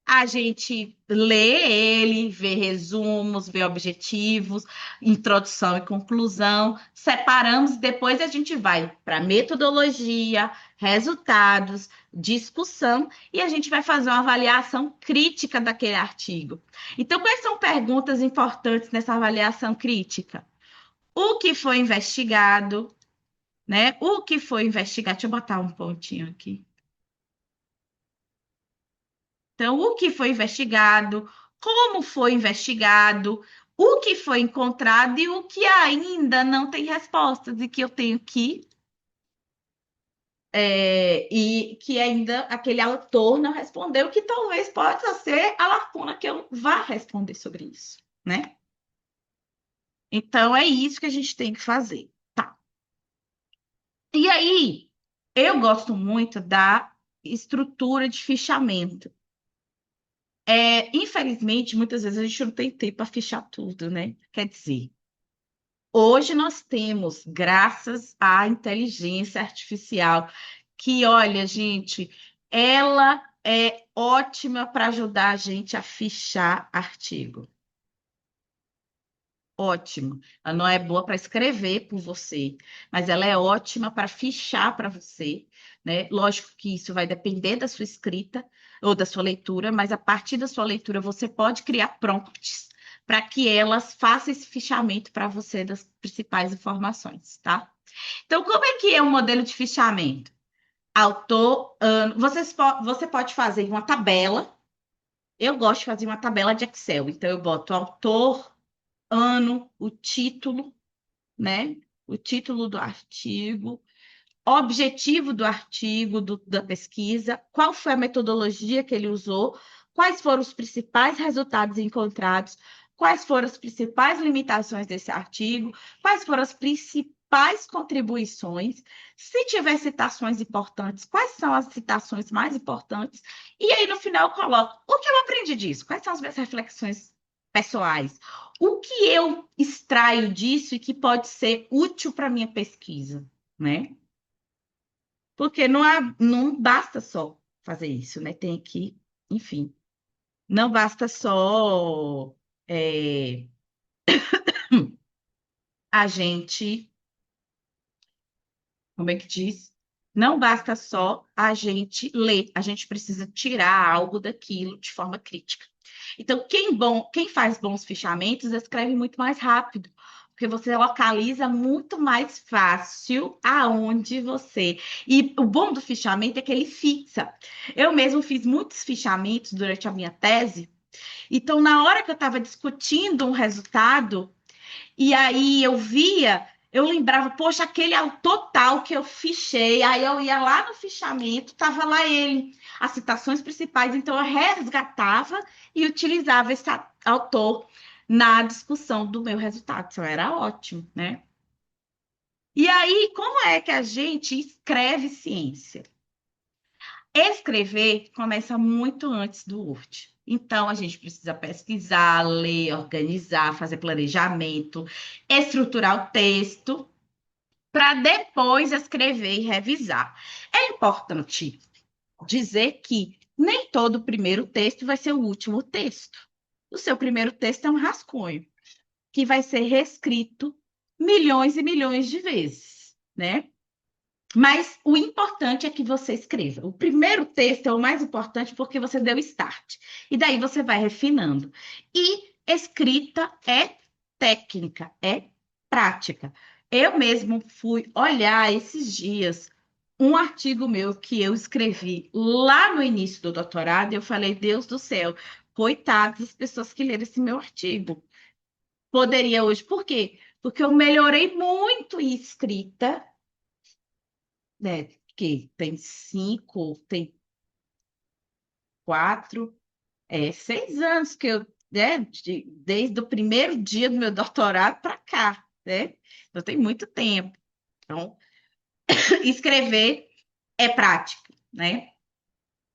A gente lê ele, vê resumos, vê objetivos, introdução e conclusão, separamos, depois a gente vai para metodologia, resultados, discussão e a gente vai fazer uma avaliação crítica daquele artigo. Então, quais são perguntas importantes nessa avaliação crítica? O que foi investigado, né? O que foi investigado? Deixa eu botar um pontinho aqui. Então, o que foi investigado, como foi investigado, o que foi encontrado e o que ainda não tem respostas e que eu tenho que e que ainda aquele autor não respondeu, que talvez possa ser a lacuna que eu vá responder sobre isso, né? Então é isso que a gente tem que fazer. Tá. E aí, eu gosto muito da estrutura de fichamento. Infelizmente, muitas vezes a gente não tem tempo para fichar tudo, né? Quer dizer, hoje nós temos, graças à inteligência artificial, que, olha, gente, ela é ótima para ajudar a gente a fichar artigo. Ótimo. Ela não é boa para escrever por você, mas ela é ótima para fichar para você, né? Lógico que isso vai depender da sua escrita ou da sua leitura, mas a partir da sua leitura você pode criar prompts para que elas façam esse fichamento para você das principais informações, tá? Então, como é que é o modelo de fichamento? Autor, ano, você pode fazer uma tabela. Eu gosto de fazer uma tabela de Excel, então eu boto autor, ano, o título, né? O título do artigo, objetivo do artigo, da pesquisa, qual foi a metodologia que ele usou, quais foram os principais resultados encontrados, quais foram as principais limitações desse artigo, quais foram as principais contribuições, se tiver citações importantes, quais são as citações mais importantes, e aí no final eu coloco o que eu aprendi disso, quais são as minhas reflexões pessoais, o que eu extraio disso e que pode ser útil para minha pesquisa, né? Porque não basta só fazer isso, né? Tem que, enfim, não basta só é, a gente, como é que diz? Não basta só a gente ler, a gente precisa tirar algo daquilo de forma crítica. Então, quem faz bons fichamentos escreve muito mais rápido, porque você localiza muito mais fácil aonde você. E o bom do fichamento é que ele fixa. Eu mesmo fiz muitos fichamentos durante a minha tese, então, na hora que eu estava discutindo um resultado, e aí eu via, eu lembrava, poxa, aquele autor tal que eu fichei, aí eu ia lá no fichamento, tava lá ele, as citações principais, então eu resgatava e utilizava esse autor na discussão do meu resultado. Isso era ótimo, né? E aí, como é que a gente escreve ciência? Escrever começa muito antes do Word. Então, a gente precisa pesquisar, ler, organizar, fazer planejamento, estruturar o texto, para depois escrever e revisar. É importante dizer que nem todo primeiro texto vai ser o último texto. O seu primeiro texto é um rascunho, que vai ser reescrito milhões e milhões de vezes, né? Mas o importante é que você escreva. O primeiro texto é o mais importante porque você deu start. E daí você vai refinando. E escrita é técnica, é prática. Eu mesmo fui olhar esses dias um artigo meu que eu escrevi lá no início do doutorado e eu falei, Deus do céu, coitadas das pessoas que leram esse meu artigo. Poderia hoje. Por quê? Porque eu melhorei muito em escrita, né? Que tem 5, tem 4, 6 anos que eu, né? Desde o primeiro dia do meu doutorado para cá, né? Então tem muito tempo. Então, escrever é prática, né?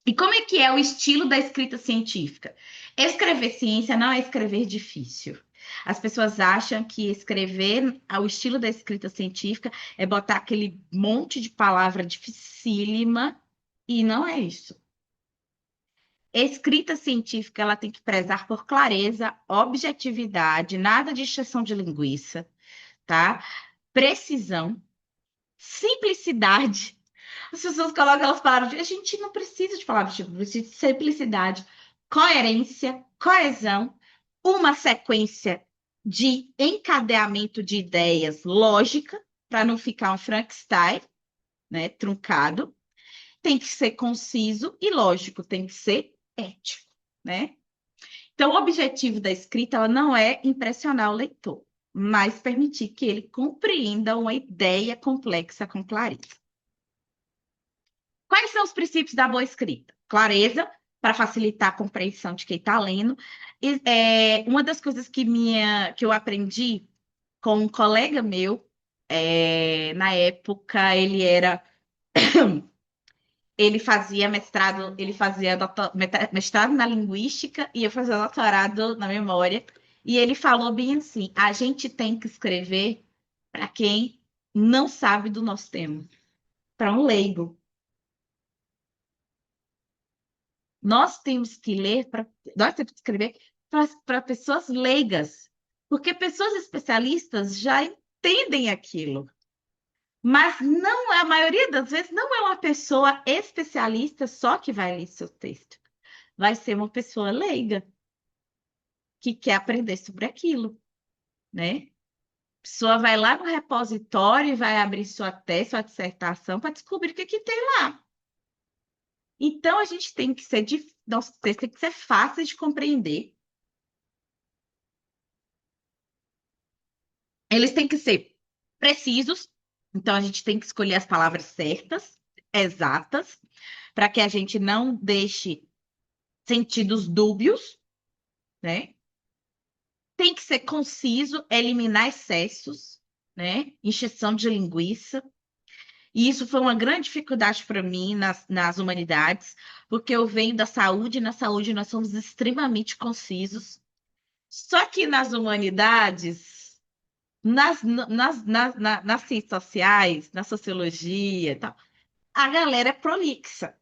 E como é que é o estilo da escrita científica? Escrever ciência não é escrever difícil. As pessoas acham que escrever ao estilo da escrita científica é botar aquele monte de palavra dificílima, e não é isso. Escrita científica, ela tem que prezar por clareza, objetividade, nada de exceção de linguiça, tá? Precisão, simplicidade. As pessoas colocam aquelas palavras, a gente não precisa de palavras tipo, precisa de simplicidade, coerência, coesão, uma sequência de encadeamento de ideias lógica, para não ficar um Frankenstein, né, truncado. Tem que ser conciso e lógico, tem que ser ético, né? Então, o objetivo da escrita ela não é impressionar o leitor, mas permitir que ele compreenda uma ideia complexa com clareza. Quais são os princípios da boa escrita? Clareza, para facilitar a compreensão de quem está lendo. E, uma das coisas que eu aprendi com um colega meu, na época ele fazia mestrado, ele fazia mestrado na linguística e eu fazia doutorado na memória. E ele falou bem assim: a gente tem que escrever para quem não sabe do nosso tema, para um leigo. Nós temos que ler para nós temos que escrever para pessoas leigas, porque pessoas especialistas já entendem aquilo. Mas não, a maioria das vezes não é uma pessoa especialista só que vai ler seu texto. Vai ser uma pessoa leiga que quer aprender sobre aquilo, né? A pessoa vai lá no repositório e vai abrir sua tese, sua dissertação para descobrir o que que tem lá. Então a gente tem que ser nosso texto tem que ser fácil de compreender. Eles têm que ser precisos, então a gente tem que escolher as palavras certas, exatas, para que a gente não deixe sentidos dúbios, né? Tem que ser conciso, eliminar excessos, né? Encheção de linguiça. E isso foi uma grande dificuldade para mim nas humanidades, porque eu venho da saúde, e na saúde nós somos extremamente concisos. Só que nas humanidades, nas ciências sociais, na sociologia e tal, a galera é prolixa,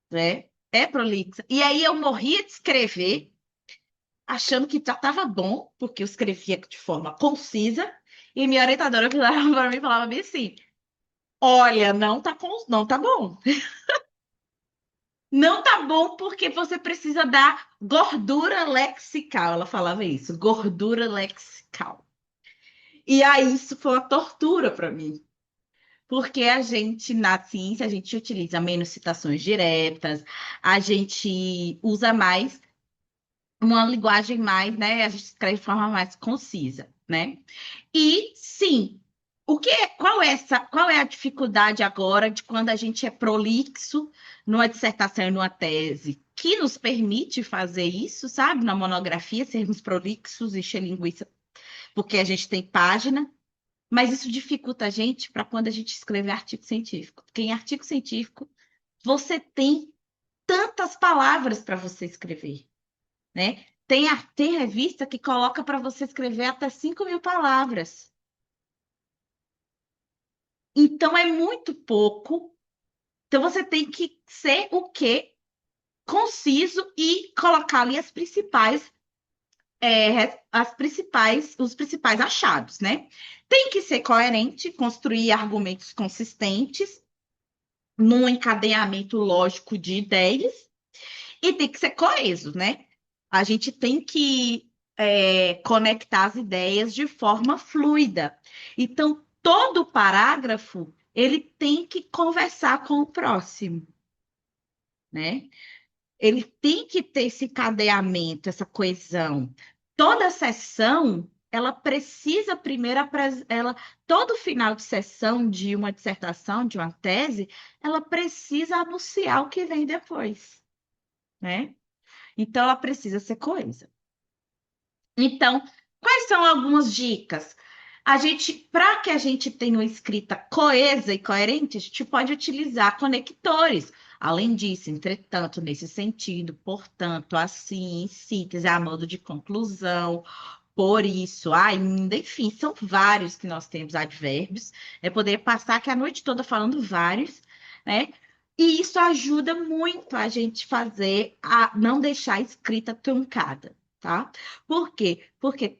né? É prolixa. E aí eu morria de escrever, achando que já estava bom, porque eu escrevia de forma concisa, e minha orientadora virava para mim e falava bem assim: olha, não tá bom. Não tá bom porque você precisa dar gordura lexical. Ela falava isso, gordura lexical. E aí isso foi uma tortura para mim, porque a gente na ciência a gente utiliza menos citações diretas, a gente usa mais uma linguagem mais, né? A gente escreve de forma mais concisa, né? E sim, qual é a dificuldade agora de quando a gente é prolixo numa dissertação e numa tese, que nos permite fazer isso, sabe? Na monografia, sermos prolixos, encher linguiça, porque a gente tem página, mas isso dificulta a gente para quando a gente escrever artigo científico. Porque em artigo científico, você tem tantas palavras para você escrever, né? Tem revista que coloca para você escrever até 5.000 palavras. Então, é muito pouco. Então, você tem que ser o quê? Conciso e colocar ali os principais achados, né? Tem que ser coerente, construir argumentos consistentes, num encadeamento lógico de ideias, e tem que ser coeso, né? A gente tem que conectar as ideias de forma fluida. Então, todo parágrafo ele tem que conversar com o próximo, né? Ele tem que ter esse cadeamento, essa coesão. Toda sessão, ela precisa primeiro, todo final de sessão de uma dissertação, de uma tese, ela precisa anunciar o que vem depois, né? Então, ela precisa ser coesa. Então, quais são algumas dicas? Para que a gente tenha uma escrita coesa e coerente, a gente pode utilizar conectores. Além disso, entretanto, nesse sentido, portanto, assim, em síntese, a modo de conclusão, por isso, ainda, enfim, são vários que nós temos advérbios. É poder passar aqui a noite toda falando vários, né? E isso ajuda muito a gente fazer, a não deixar a escrita truncada, tá? Por quê? Porque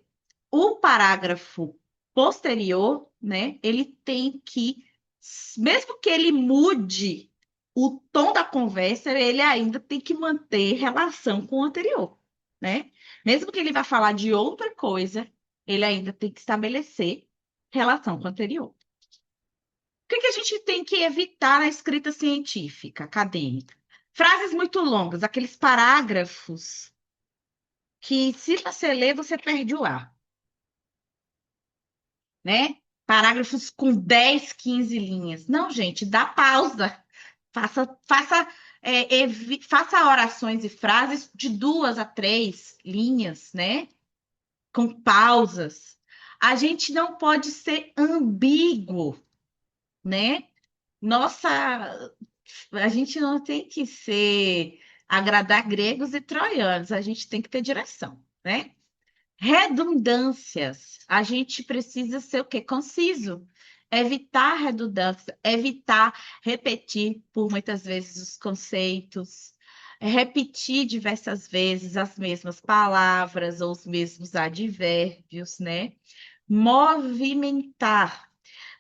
o parágrafo posterior, né, ele tem que, mesmo que ele mude o tom da conversa, ele ainda tem que manter relação com o anterior, né? Mesmo que ele vá falar de outra coisa, ele ainda tem que estabelecer relação com o anterior. O que que a gente tem que evitar na escrita científica, acadêmica? Frases muito longas, aqueles parágrafos que, se você ler, você perde o ar, né? Parágrafos com 10, 15 linhas. Não, gente, dá pausa. Faça orações e frases de 2 a 3 linhas, né? Com pausas. A gente não pode ser ambíguo, né? Nossa, a gente não tem que ser agradar gregos e troianos, a gente tem que ter direção, né? Redundâncias. A gente precisa ser o quê? Conciso. Evitar redundância, evitar repetir por muitas vezes os conceitos, repetir diversas vezes as mesmas palavras ou os mesmos advérbios, né? Movimentar.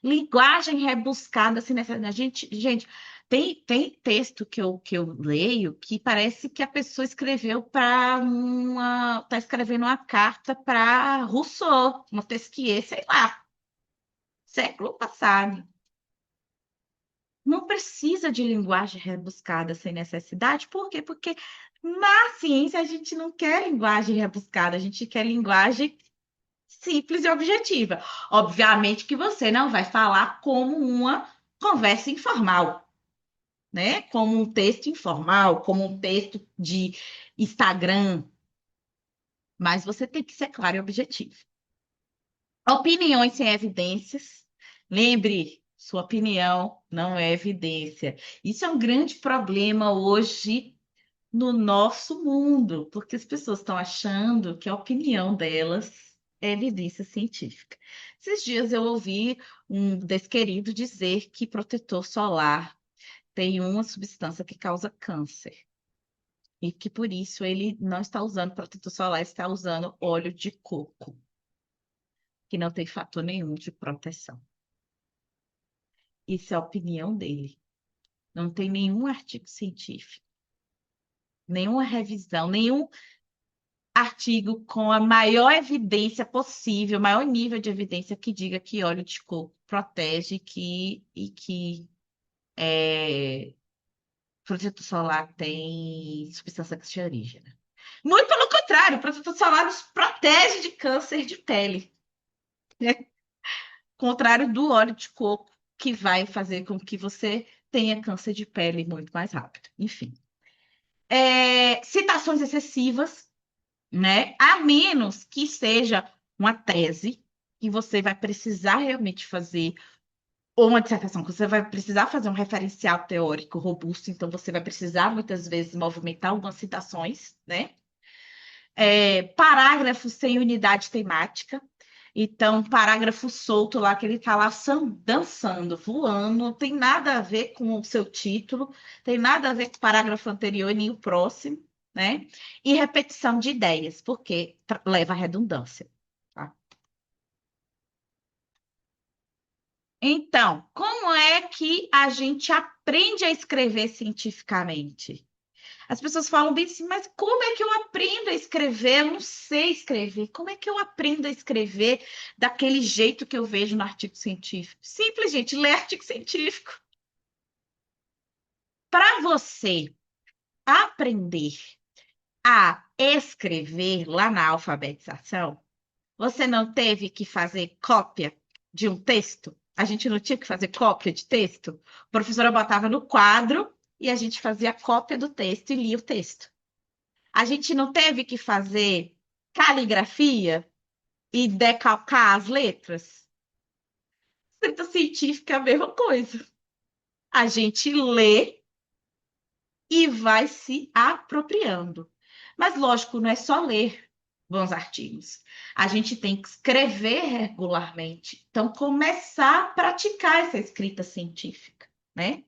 Linguagem rebuscada, assim, nessa. Gente, tem texto que eu leio que parece que a pessoa escreveu para uma. Está escrevendo uma carta para Rousseau, Montesquieu, sei lá, século passado. Não precisa de linguagem rebuscada sem necessidade. Por quê? Porque na ciência a gente não quer linguagem rebuscada, a gente quer linguagem simples e objetiva. Obviamente que você não vai falar como uma conversa informal, né? Como um texto informal, como um texto de Instagram, mas você tem que ser claro e objetivo. Opiniões sem evidências. Lembre, sua opinião não é evidência. Isso é um grande problema hoje no nosso mundo, porque as pessoas estão achando que a opinião delas é evidência científica. Esses dias eu ouvi um desquerido dizer que protetor solar tem uma substância que causa câncer e que por isso ele não está usando protetor solar, está usando óleo de coco, que não tem fator nenhum de proteção. Isso é a opinião dele. Não tem nenhum artigo científico, nenhuma revisão, nenhum artigo com a maior evidência possível, maior nível de evidência que diga que óleo de coco protege e que protetor solar tem substância cancerígena. Muito pelo contrário, o protetor solar nos protege de câncer de pele, né? Contrário do óleo de coco, que vai fazer com que você tenha câncer de pele muito mais rápido. Enfim. Citações excessivas, né? A menos que seja uma tese que você vai precisar realmente fazer, ou uma dissertação que você vai precisar fazer um referencial teórico robusto, então você vai precisar muitas vezes movimentar algumas citações, né? Parágrafos sem unidade temática. Então, parágrafo solto lá, que ele tá lá dançando, voando, não tem nada a ver com o seu título, tem nada a ver com o parágrafo anterior nem o próximo, né? E repetição de ideias, porque leva à redundância, tá? Então, como é que a gente aprende a escrever cientificamente? As pessoas falam bem assim, mas como é que eu aprendo a escrever? Eu não sei escrever. Como é que eu aprendo a escrever daquele jeito que eu vejo no artigo científico? Simples, gente, ler artigo científico. Para você aprender a escrever lá na alfabetização, você não teve que fazer cópia de um texto? A gente não tinha que fazer cópia de texto? A professora botava no quadro e a gente fazia cópia do texto e lia o texto. A gente não teve que fazer caligrafia e decalcar as letras? Escrita científica é a mesma coisa. A gente lê e vai se apropriando. Mas, lógico, não é só ler bons artigos. A gente tem que escrever regularmente. Então, começar a praticar essa escrita científica, né?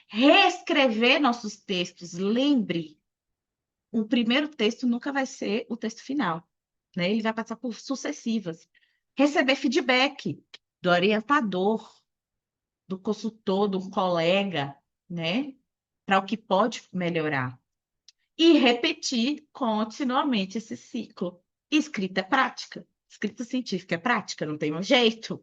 Reescrever nossos textos. Lembre, o primeiro texto nunca vai ser o texto final, né? Ele vai passar por sucessivas. Receber feedback do orientador, do consultor, do colega, né? Para o que pode melhorar. E repetir continuamente esse ciclo. Escrita é prática. Escrita científica é prática, não tem um jeito.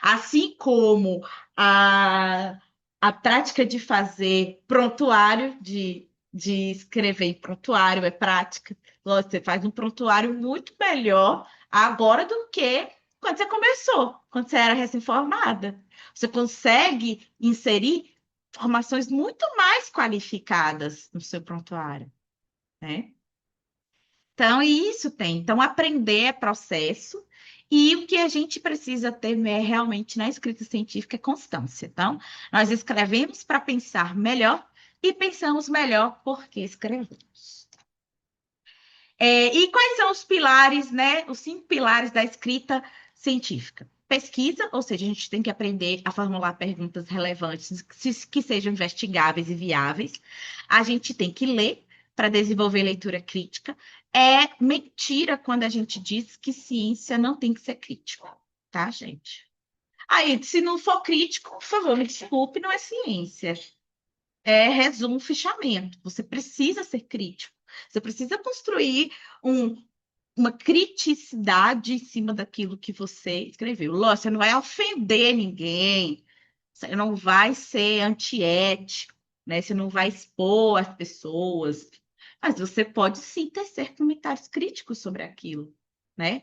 Assim como a, a prática de fazer prontuário, de escrever em prontuário é prática. Você faz um prontuário muito melhor agora do que quando você começou, quando você era recém-formada. Você consegue inserir formações muito mais qualificadas no seu prontuário, né? Então, isso tem. Então, aprender é processo, e o que a gente precisa ter realmente na escrita científica é constância. Então, nós escrevemos para pensar melhor e pensamos melhor porque escrevemos. E quais são os pilares, né? Os 5 pilares da escrita científica? Pesquisa, ou seja, a gente tem que aprender a formular perguntas relevantes que sejam investigáveis e viáveis. A gente tem que ler para desenvolver leitura crítica. É mentira quando a gente diz que ciência não tem que ser crítico, tá, gente? Aí, se não for crítico, por favor, me desculpe, não é ciência. É resumo, fichamento. Você precisa ser crítico. Você precisa construir um, uma criticidade em cima daquilo que você escreveu. Lógico, você não vai ofender ninguém, você não vai ser antiético, né? Você não vai expor as pessoas, mas você pode sim tecer comentários críticos sobre aquilo, né?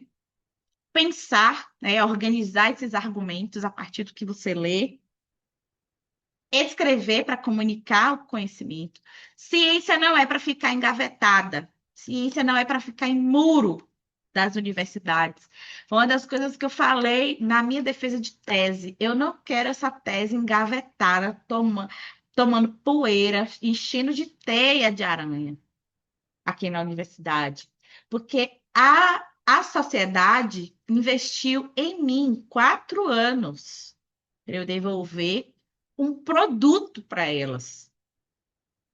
Pensar, né? Organizar esses argumentos a partir do que você lê. Escrever para comunicar o conhecimento. Ciência não é para ficar engavetada. Ciência não é para ficar em muro das universidades. Foi uma das coisas que eu falei na minha defesa de tese. Eu não quero essa tese engavetada, tomando poeira, enchendo de teia de aranha aqui na universidade. Porque a sociedade investiu em mim 4 anos para eu devolver um produto para elas.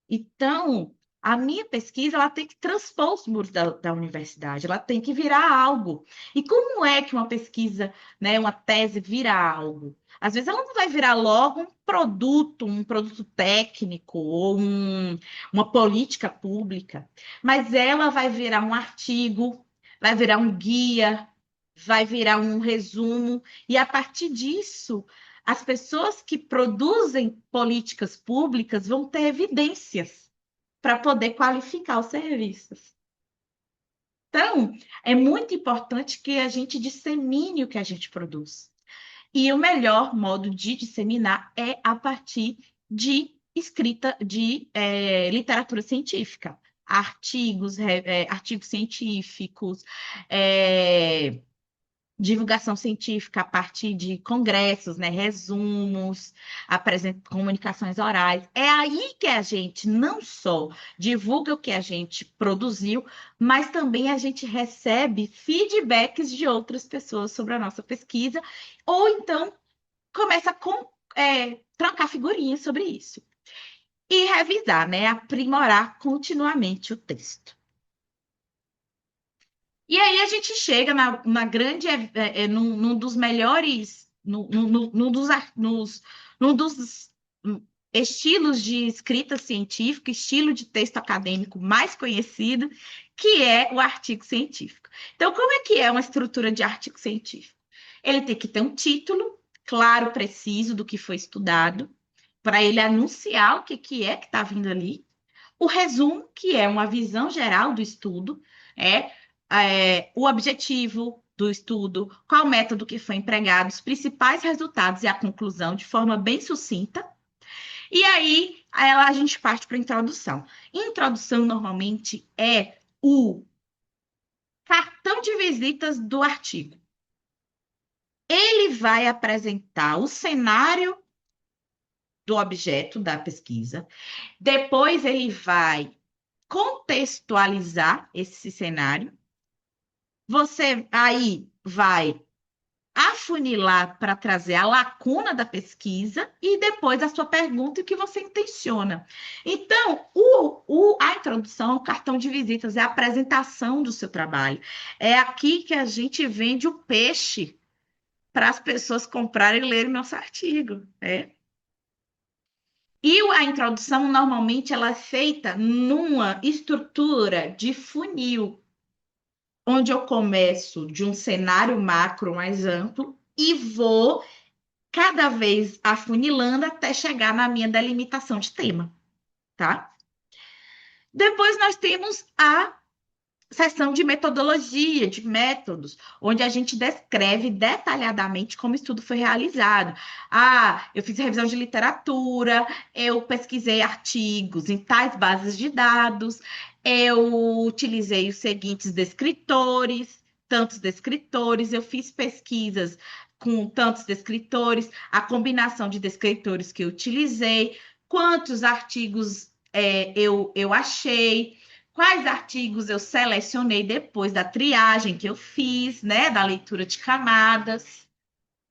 Então, a minha pesquisa ela tem que transpor os muros da universidade, ela tem que virar algo. E como é que uma pesquisa, né, uma tese vira algo? Às vezes ela não vai virar logo um produto técnico ou uma política pública, mas ela vai virar um artigo, vai virar um guia, vai virar um resumo, e a partir disso as pessoas que produzem políticas públicas vão ter evidências para poder qualificar os serviços. Então, é muito importante que a gente dissemine o que a gente produz. E o melhor modo de disseminar é a partir de escrita de literatura científica. Artigos, artigos científicos, é, divulgação científica a partir de congressos, né, resumos, comunicações orais. É aí que a gente não só divulga o que a gente produziu, mas também a gente recebe feedbacks de outras pessoas sobre a nossa pesquisa, ou então começa a trocar figurinhas sobre isso. E revisar, né, aprimorar continuamente o texto. E aí a gente chega na grande, num dos melhores, num dos estilos de escrita científica, estilo de texto acadêmico mais conhecido, que é o artigo científico. Então, como é que é uma estrutura de artigo científico? Ele tem que ter um título claro, preciso do que foi estudado, para ele anunciar o que é que está vindo ali. O resumo, que é uma visão geral do estudo, é, o objetivo do estudo, qual método que foi empregado, os principais resultados e a conclusão de forma bem sucinta. E aí, a gente parte para a introdução. Introdução, normalmente, é o cartão de visitas do artigo. Ele vai apresentar o cenário do objeto da pesquisa, depois ele vai contextualizar esse cenário. Você aí vai afunilar para trazer a lacuna da pesquisa e depois a sua pergunta e o que você intenciona. Então, a introdução, o cartão de visitas, é a apresentação do seu trabalho. É aqui que a gente vende o peixe para as pessoas comprarem e lerem nosso artigo. E a introdução, normalmente, ela é feita numa estrutura de funil, onde eu começo de um cenário macro mais amplo e vou cada vez afunilando até chegar na minha delimitação de tema, tá? Depois nós temos a seção de metodologia, de métodos, onde a gente descreve detalhadamente como o estudo foi realizado. Ah, eu fiz revisão de literatura, eu pesquisei artigos em tais bases de dados, eu utilizei os seguintes descritores, tantos descritores, eu fiz pesquisas com tantos descritores, a combinação de descritores que eu utilizei, quantos artigos eu achei, quais artigos eu selecionei depois da triagem que eu fiz, né, da leitura de camadas.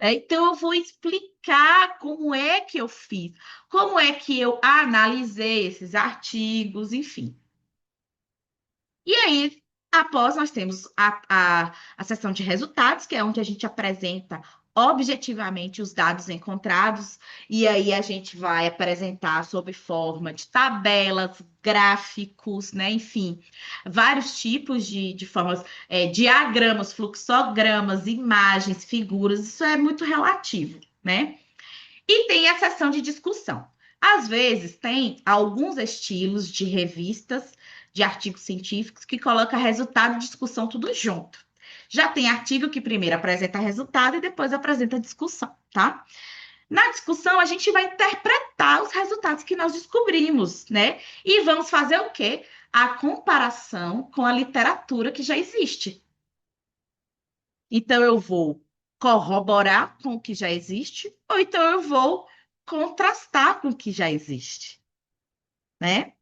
Então, eu vou explicar como é que eu fiz, como é que eu analisei esses artigos, enfim. E aí, após, nós temos a seção de resultados, que é onde a gente apresenta objetivamente os dados encontrados, e aí a gente vai apresentar sob forma de tabelas, gráficos, né? Enfim, vários tipos de formas, diagramas, fluxogramas, imagens, figuras, isso é muito relativo, né? E tem a seção de discussão. Às vezes, tem alguns estilos de revistas, de artigos científicos, que coloca resultado e discussão tudo junto. Já tem artigo que primeiro apresenta resultado e depois apresenta discussão, tá? Na discussão, a gente vai interpretar os resultados que nós descobrimos, né? E vamos fazer o quê? A comparação com a literatura que já existe. Então, eu vou corroborar com o que já existe, ou então eu vou contrastar com o que já existe, né?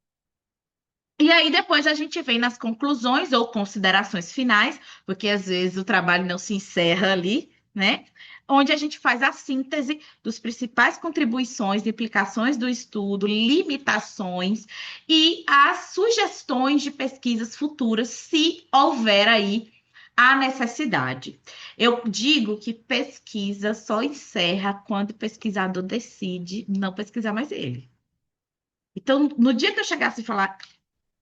E aí depois a gente vem nas conclusões ou considerações finais, porque às vezes o trabalho não se encerra ali, né? Onde a gente faz a síntese dos principais contribuições, implicações do estudo, limitações e as sugestões de pesquisas futuras, se houver aí a necessidade. Eu digo que pesquisa só encerra quando o pesquisador decide não pesquisar mais ele. Então, no dia que eu chegasse e falar,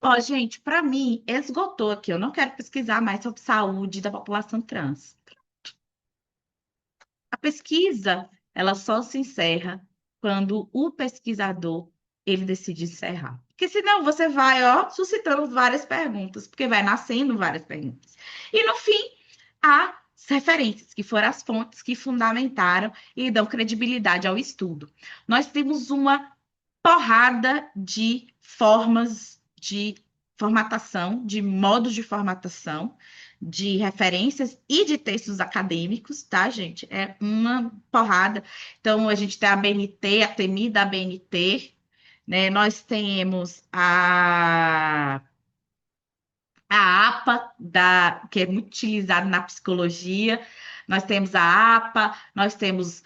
ó, gente, para mim, esgotou aqui. Eu não quero pesquisar mais sobre saúde da população trans. A pesquisa, ela só se encerra quando o pesquisador, ele decide encerrar. Porque senão você vai, ó, suscitando várias perguntas, porque vai nascendo várias perguntas. E no fim, há referências, que foram as fontes que fundamentaram e dão credibilidade ao estudo. Nós temos uma porrada de formas de formatação, de modos de formatação, de referências e de textos acadêmicos, tá, gente? É uma porrada. Então, a gente tem a BNT, a temida ABNT, né? Nós temos a APA, que é muito utilizada na psicologia. Nós temos a APA, nós temos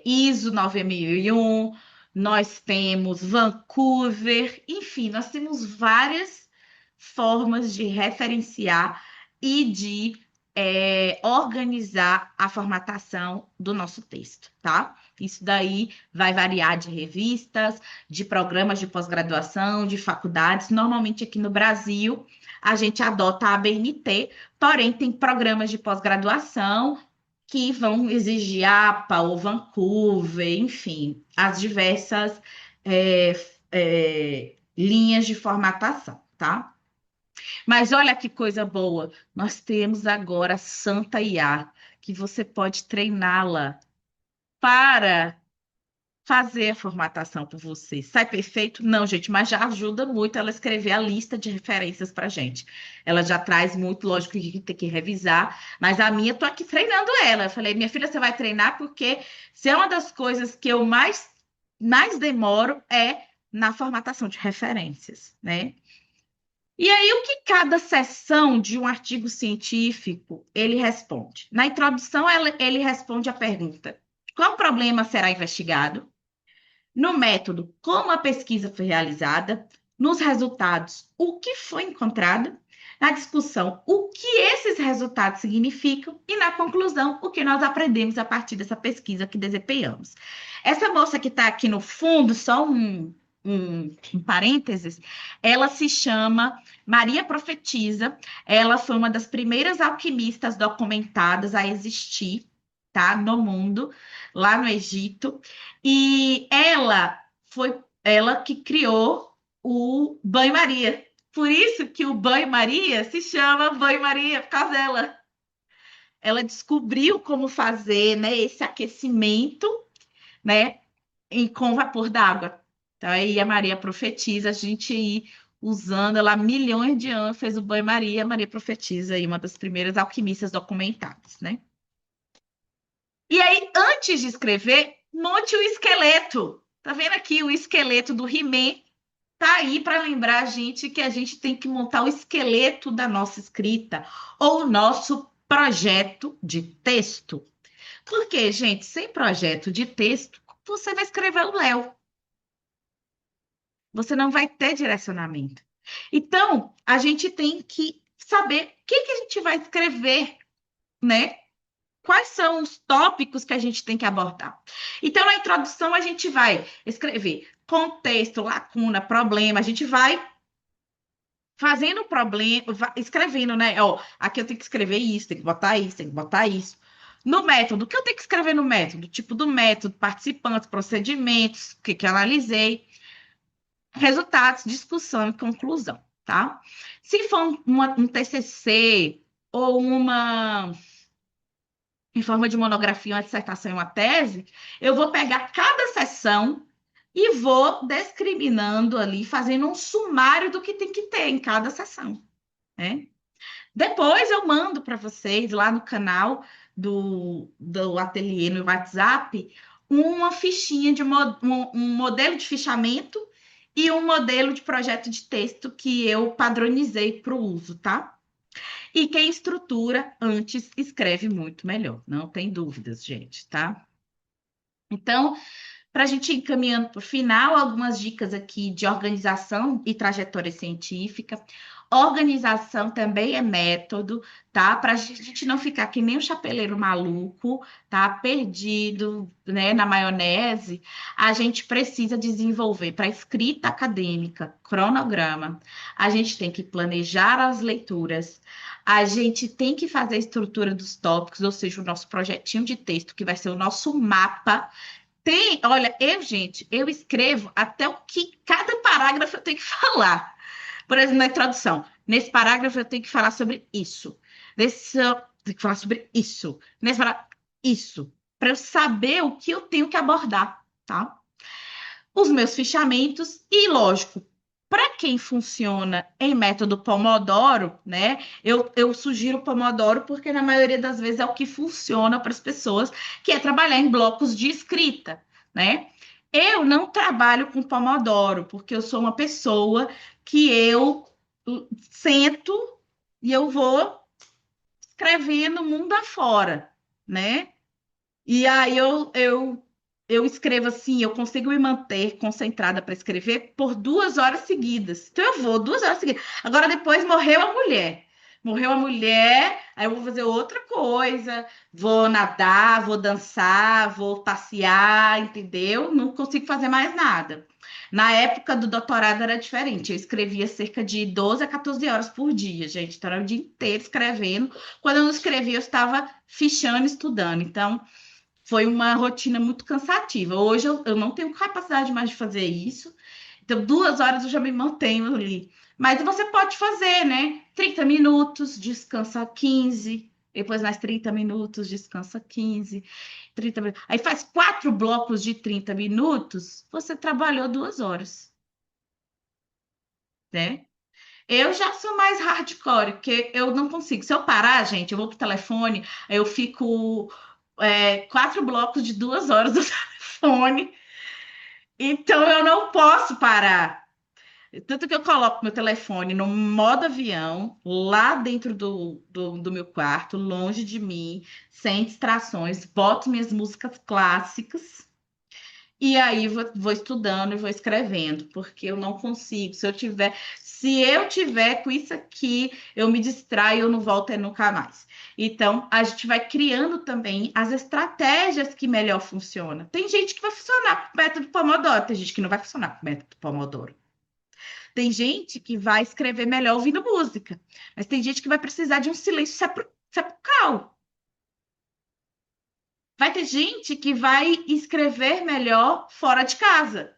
ISO 9001, nós temos Vancouver, enfim, nós temos várias formas de referenciar e de organizar a formatação do nosso texto, tá? Isso daí vai variar de revistas, de programas de pós-graduação, de faculdades. Normalmente aqui no Brasil, a gente adota a ABNT, porém tem programas de pós-graduação que vão exigir APA ou Vancouver, enfim, as diversas é, linhas de formatação, tá? Mas olha que coisa boa, nós temos agora a Santa IA, que você pode treiná-la para fazer a formatação por você. Sai perfeito? Não, gente, mas já ajuda muito ela a escrever a lista de referências para gente. Ela já traz muito, lógico que tem que revisar, mas a minha, tô aqui treinando ela. Eu falei, minha filha, você vai treinar porque se é uma das coisas que eu mais demoro é na formatação de referências, né? E aí, o que cada seção de um artigo científico ele responde? Na introdução, ele responde a pergunta: qual problema será investigado? No método, como a pesquisa foi realizada? Nos resultados, o que foi encontrado? Na discussão, o que esses resultados significam? E na conclusão, o que nós aprendemos a partir dessa pesquisa que desempenhamos. Essa moça que está aqui no fundo, só um parênteses, ela se chama Maria Profetisa. Ela foi uma das primeiras alquimistas documentadas a existir, tá, no mundo, lá no Egito. E ela foi ela que criou o banho-maria. Por isso que o banho-maria se chama banho-maria, por causa dela. Ela descobriu como fazer, né, esse aquecimento, né, com vapor d'água. Então, aí a Maria profetiza, a gente ir usando ela há milhões de anos, fez o banho-maria, a Maria profetiza aí, uma das primeiras alquimistas documentadas, né? E aí, antes de escrever, monte o esqueleto. Tá vendo aqui o esqueleto do He-Man? Tá aí para lembrar a gente que a gente tem que montar o esqueleto da nossa escrita ou o nosso projeto de texto. Porque, gente, sem projeto de texto, você vai escrever o Léo. Você não vai ter direcionamento. Então, a gente tem que saber o que que a gente vai escrever, né? Quais são os tópicos que a gente tem que abordar. Então, na introdução, a gente vai escrever contexto, lacuna, problema, a gente vai fazendo o problema, escrevendo, né? Ó, aqui eu tenho que escrever isso, tem que botar isso, tem que botar isso. No método, o que eu tenho que escrever no método? Tipo do método, participantes, procedimentos, o que que eu analisei, resultados, discussão e conclusão, tá? Se for um TCC ou uma em forma de monografia, uma dissertação e uma tese, eu vou pegar cada seção e vou discriminando ali, fazendo um sumário do que tem que ter em cada seção, né? Depois eu mando para vocês lá no canal do Ateliê no WhatsApp uma fichinha de um modelo de fichamento e um modelo de projeto de texto que eu padronizei para o uso, tá? E quem estrutura antes escreve muito melhor, não tem dúvidas, gente, tá? Então, para a gente ir encaminhando para o final, algumas dicas aqui de organização e trajetória científica. Organização também é método, tá? Para a gente não ficar que nem um chapeleiro maluco, tá? Perdido, né, na maionese, a gente precisa desenvolver para escrita acadêmica, cronograma. A gente tem que planejar as leituras. A gente tem que fazer a estrutura dos tópicos, ou seja, o nosso projetinho de texto, que vai ser o nosso mapa olha, gente, eu escrevo até o que cada parágrafo eu tenho que falar. Por exemplo, na introdução, nesse parágrafo eu tenho que falar sobre isso. Nesse, eu tenho que falar sobre isso. Nesse parágrafo, isso. Para eu saber o que eu tenho que abordar, tá? Os meus fichamentos e, lógico, para quem funciona em método Pomodoro, né? Eu sugiro Pomodoro porque na maioria das vezes é o que funciona para as pessoas, que é trabalhar em blocos de escrita, né? Eu não trabalho com Pomodoro porque eu sou uma pessoa que eu sento e eu vou escrevendo mundo afora, né? E aí eu escrevo assim, eu consigo me manter concentrada para escrever por 2 horas seguidas. Então eu vou 2 horas seguidas. Agora depois morreu a mulher. Morreu a mulher, aí eu vou fazer outra coisa, vou nadar, vou dançar, vou passear, entendeu? Não consigo fazer mais nada. Na época do doutorado era diferente. Eu escrevia cerca de 12 a 14 horas por dia, gente. Então era o dia inteiro escrevendo. Quando eu não escrevia, eu estava fichando, estudando. Então, foi uma rotina muito cansativa. Hoje eu não tenho capacidade mais de fazer isso. Então, 2 horas eu já me mantenho ali. Mas você pode fazer, né? 30 minutos, descansa 15. Depois mais 30 minutos, descansa 15. 30 minutos. Aí faz 4 blocos de 30 minutos, você trabalhou 2 horas, né? Eu já sou mais hardcore, porque eu não consigo. Se eu parar, gente, eu vou pro telefone, aí eu fico 4 blocos de 2 horas do telefone, então eu não posso parar. Tanto que eu coloco meu telefone no modo avião, lá dentro do meu quarto, longe de mim, sem distrações, boto minhas músicas clássicas. E aí vou estudando e vou escrevendo, porque eu não consigo. Se eu tiver com isso aqui, eu me distraio, eu não volto nunca mais. Então, a gente vai criando também as estratégias que melhor funcionam. Tem gente que vai funcionar com o método Pomodoro, tem gente que não vai funcionar com o método Pomodoro. Tem gente que vai escrever melhor ouvindo música, mas tem gente que vai precisar de um silêncio sepulcral. Vai ter gente que vai escrever melhor fora de casa,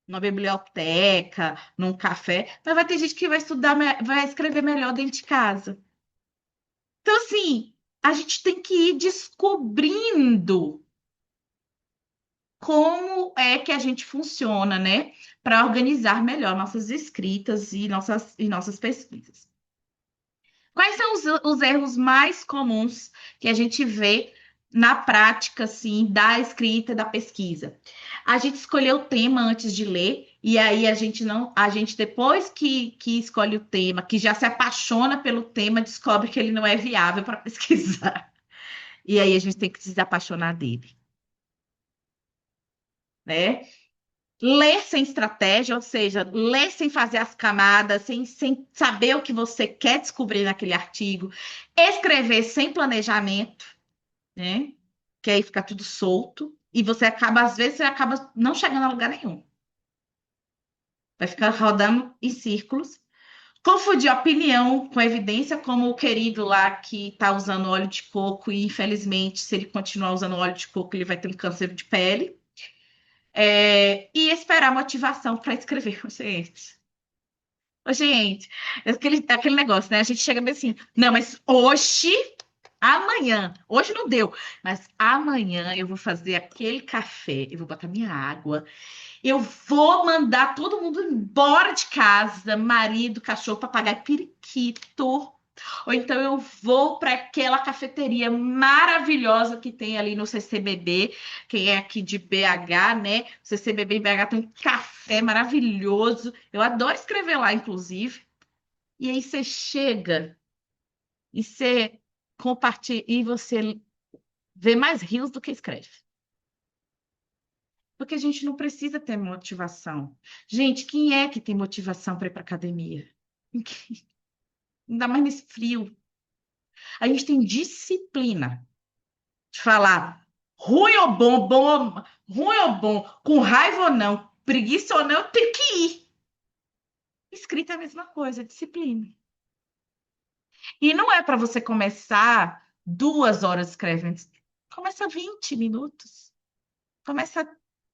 numa biblioteca, num café, mas vai ter gente que vai estudar, vai escrever melhor dentro de casa. Então, assim, a gente tem que ir descobrindo como é que a gente funciona, né, para organizar melhor nossas escritas e nossas pesquisas. Quais são os erros mais comuns que a gente vê na prática, assim, da escrita, da pesquisa? A gente escolheu o tema antes de ler, e aí a gente não, a gente depois que escolhe o tema, que já se apaixona pelo tema, descobre que ele não é viável para pesquisar. E aí a gente tem que se desapaixonar dele, né? Ler sem estratégia, ou seja, ler sem fazer as camadas, sem saber o que você quer descobrir naquele artigo, escrever sem planejamento, né? Que aí fica tudo solto, e às vezes, você acaba não chegando a lugar nenhum. Vai ficar rodando em círculos. Confundir opinião com evidência, como o querido lá que está usando óleo de coco, e infelizmente, se ele continuar usando óleo de coco, ele vai ter um câncer de pele. E esperar motivação para escrever, gente. Ô, gente, aquele negócio, né? A gente chega bem assim, não, mas hoje não deu, mas amanhã eu vou fazer aquele café, eu vou botar minha água, eu vou mandar todo mundo embora de casa, marido, cachorro, papagaio, periquito. Ou então eu vou para aquela cafeteria maravilhosa que tem ali no CCBB, quem é aqui de BH, né? O CCBB em BH tem um café maravilhoso. Eu adoro escrever lá, inclusive. E aí você chega e você compartilha e você vê mais rios do que escreve. Porque a gente não precisa ter motivação. Gente, quem é que tem motivação para ir para academia? Ninguém. Ainda mais nesse frio. A gente tem disciplina de falar ruim ou bom, ruim ou bom, com raiva ou não, preguiça ou não, eu tenho que ir. Escrita é a mesma coisa, disciplina. E não é para você começar 2 horas escrevendo. Começa 20 minutos. Começa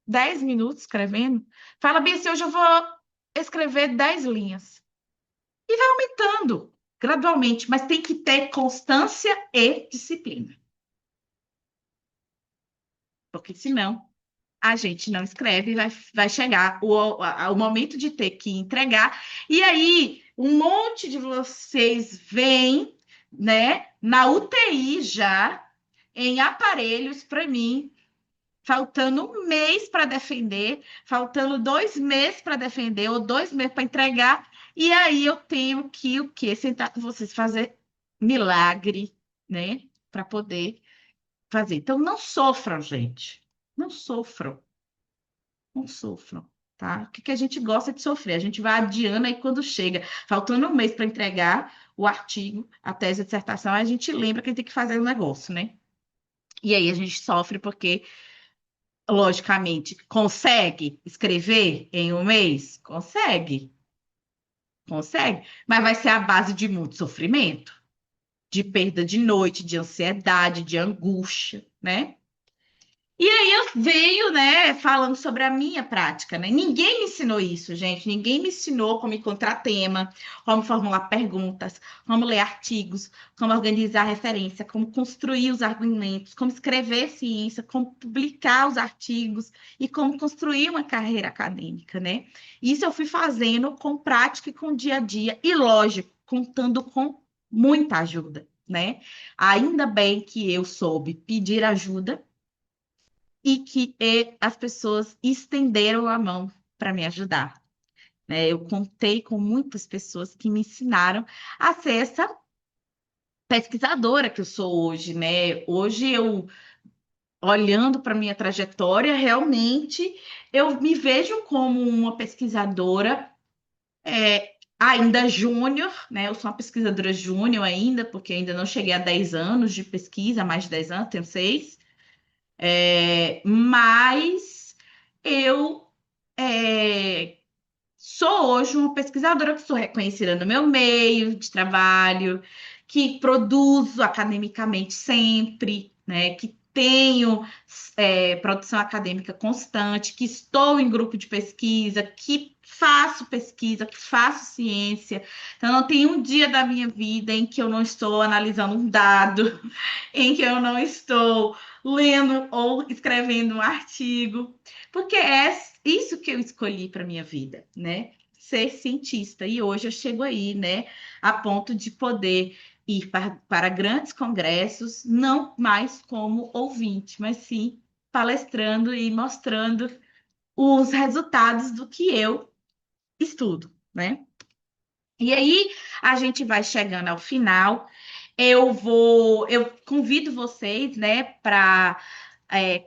10 minutos escrevendo. Fala, Bia, se hoje eu vou escrever 10 linhas. E vai aumentando gradualmente, mas tem que ter constância e disciplina. Porque senão a gente não escreve, vai chegar o momento de ter que entregar, e aí um monte de vocês vêm, né, na UTI já, em aparelhos para mim, faltando um mês para defender, faltando 2 meses para defender, ou 2 meses para entregar, e aí eu tenho que o quê? Sentar com vocês, fazer milagre, né, para poder fazer. Então, não sofram, gente. Não sofram. Não sofram, tá? O que que a gente gosta de sofrer? A gente vai adiando aí quando chega, faltando um mês para entregar o artigo, a tese, a dissertação, a gente lembra que tem que fazer o negócio, né? E aí a gente sofre porque, logicamente, consegue escrever em um mês? Consegue, consegue, mas vai ser a base de muito sofrimento, de perda de noite, de ansiedade, de angústia, né? E aí eu veio, né, falando sobre a minha prática, né? Ninguém me ensinou isso, gente. Ninguém me ensinou como encontrar tema, como formular perguntas, como ler artigos, como organizar referência, como construir os argumentos, como escrever ciência, como publicar os artigos e como construir uma carreira acadêmica, né? Isso eu fui fazendo com prática e com dia a dia, e lógico, contando com muita ajuda, né? Ainda bem que eu soube pedir ajuda e que as pessoas estenderam a mão para me ajudar. né? Eu contei com muitas pessoas que me ensinaram a ser essa pesquisadora que eu sou hoje, né? Hoje eu, olhando para minha trajetória, realmente eu me vejo como uma pesquisadora ainda júnior, né? Eu sou uma pesquisadora júnior ainda, porque ainda não cheguei a 10 anos de pesquisa, mais de 10 anos, tenho 6. Mas eu é, sou hoje uma pesquisadora que sou reconhecida no meu meio de trabalho, que produzo academicamente sempre, né? Que tenho produção acadêmica constante, que estou em grupo de pesquisa, que faço ciência. Então, não tem um dia da minha vida em que eu não estou analisando um dado, em que eu não estou lendo ou escrevendo um artigo, porque é isso que eu escolhi para minha vida, né? Ser cientista. E hoje eu chego aí, né, a ponto de poder ir para grandes congressos, não mais como ouvinte, mas sim palestrando e mostrando os resultados do que eu estudo, né? E aí a gente vai chegando ao final. Eu convido vocês, né, para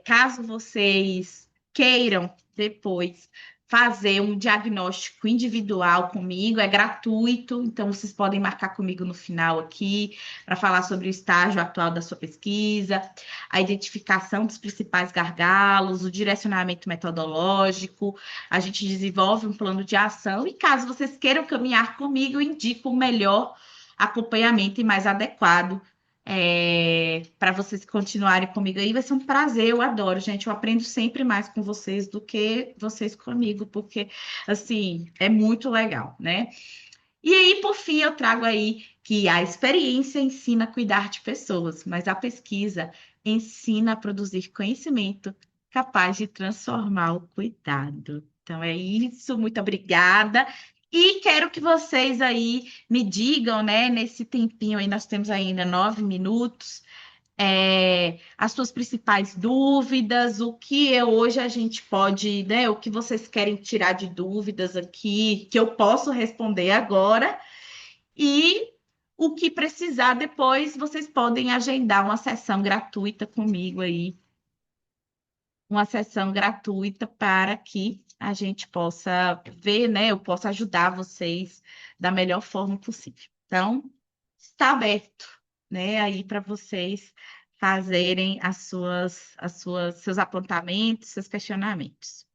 caso vocês queiram depois fazer um diagnóstico individual comigo, é gratuito, então vocês podem marcar comigo no final aqui para falar sobre o estágio atual da sua pesquisa, a identificação dos principais gargalos, o direcionamento metodológico, a gente desenvolve um plano de ação e caso vocês queiram caminhar comigo, eu indico o melhor acompanhamento e mais adequado para vocês continuarem comigo aí. Vai ser um prazer, eu adoro, gente. Eu aprendo sempre mais com vocês do que vocês comigo, porque, assim, é muito legal, né? E aí, por fim, eu trago aí que a experiência ensina a cuidar de pessoas, mas a pesquisa ensina a produzir conhecimento capaz de transformar o cuidado. Então é isso, muito obrigada. E quero que vocês aí me digam, né, nesse tempinho aí, nós temos ainda 9 minutos, as suas principais dúvidas, o que hoje a gente pode, né, o que vocês querem tirar de dúvidas aqui, que eu posso responder agora. E o que precisar depois, vocês podem agendar uma sessão gratuita comigo aí, uma sessão gratuita para que a gente possa ver, né? Eu possa ajudar vocês da melhor forma possível. Então, está aberto, né? Aí para vocês fazerem seus apontamentos, seus questionamentos.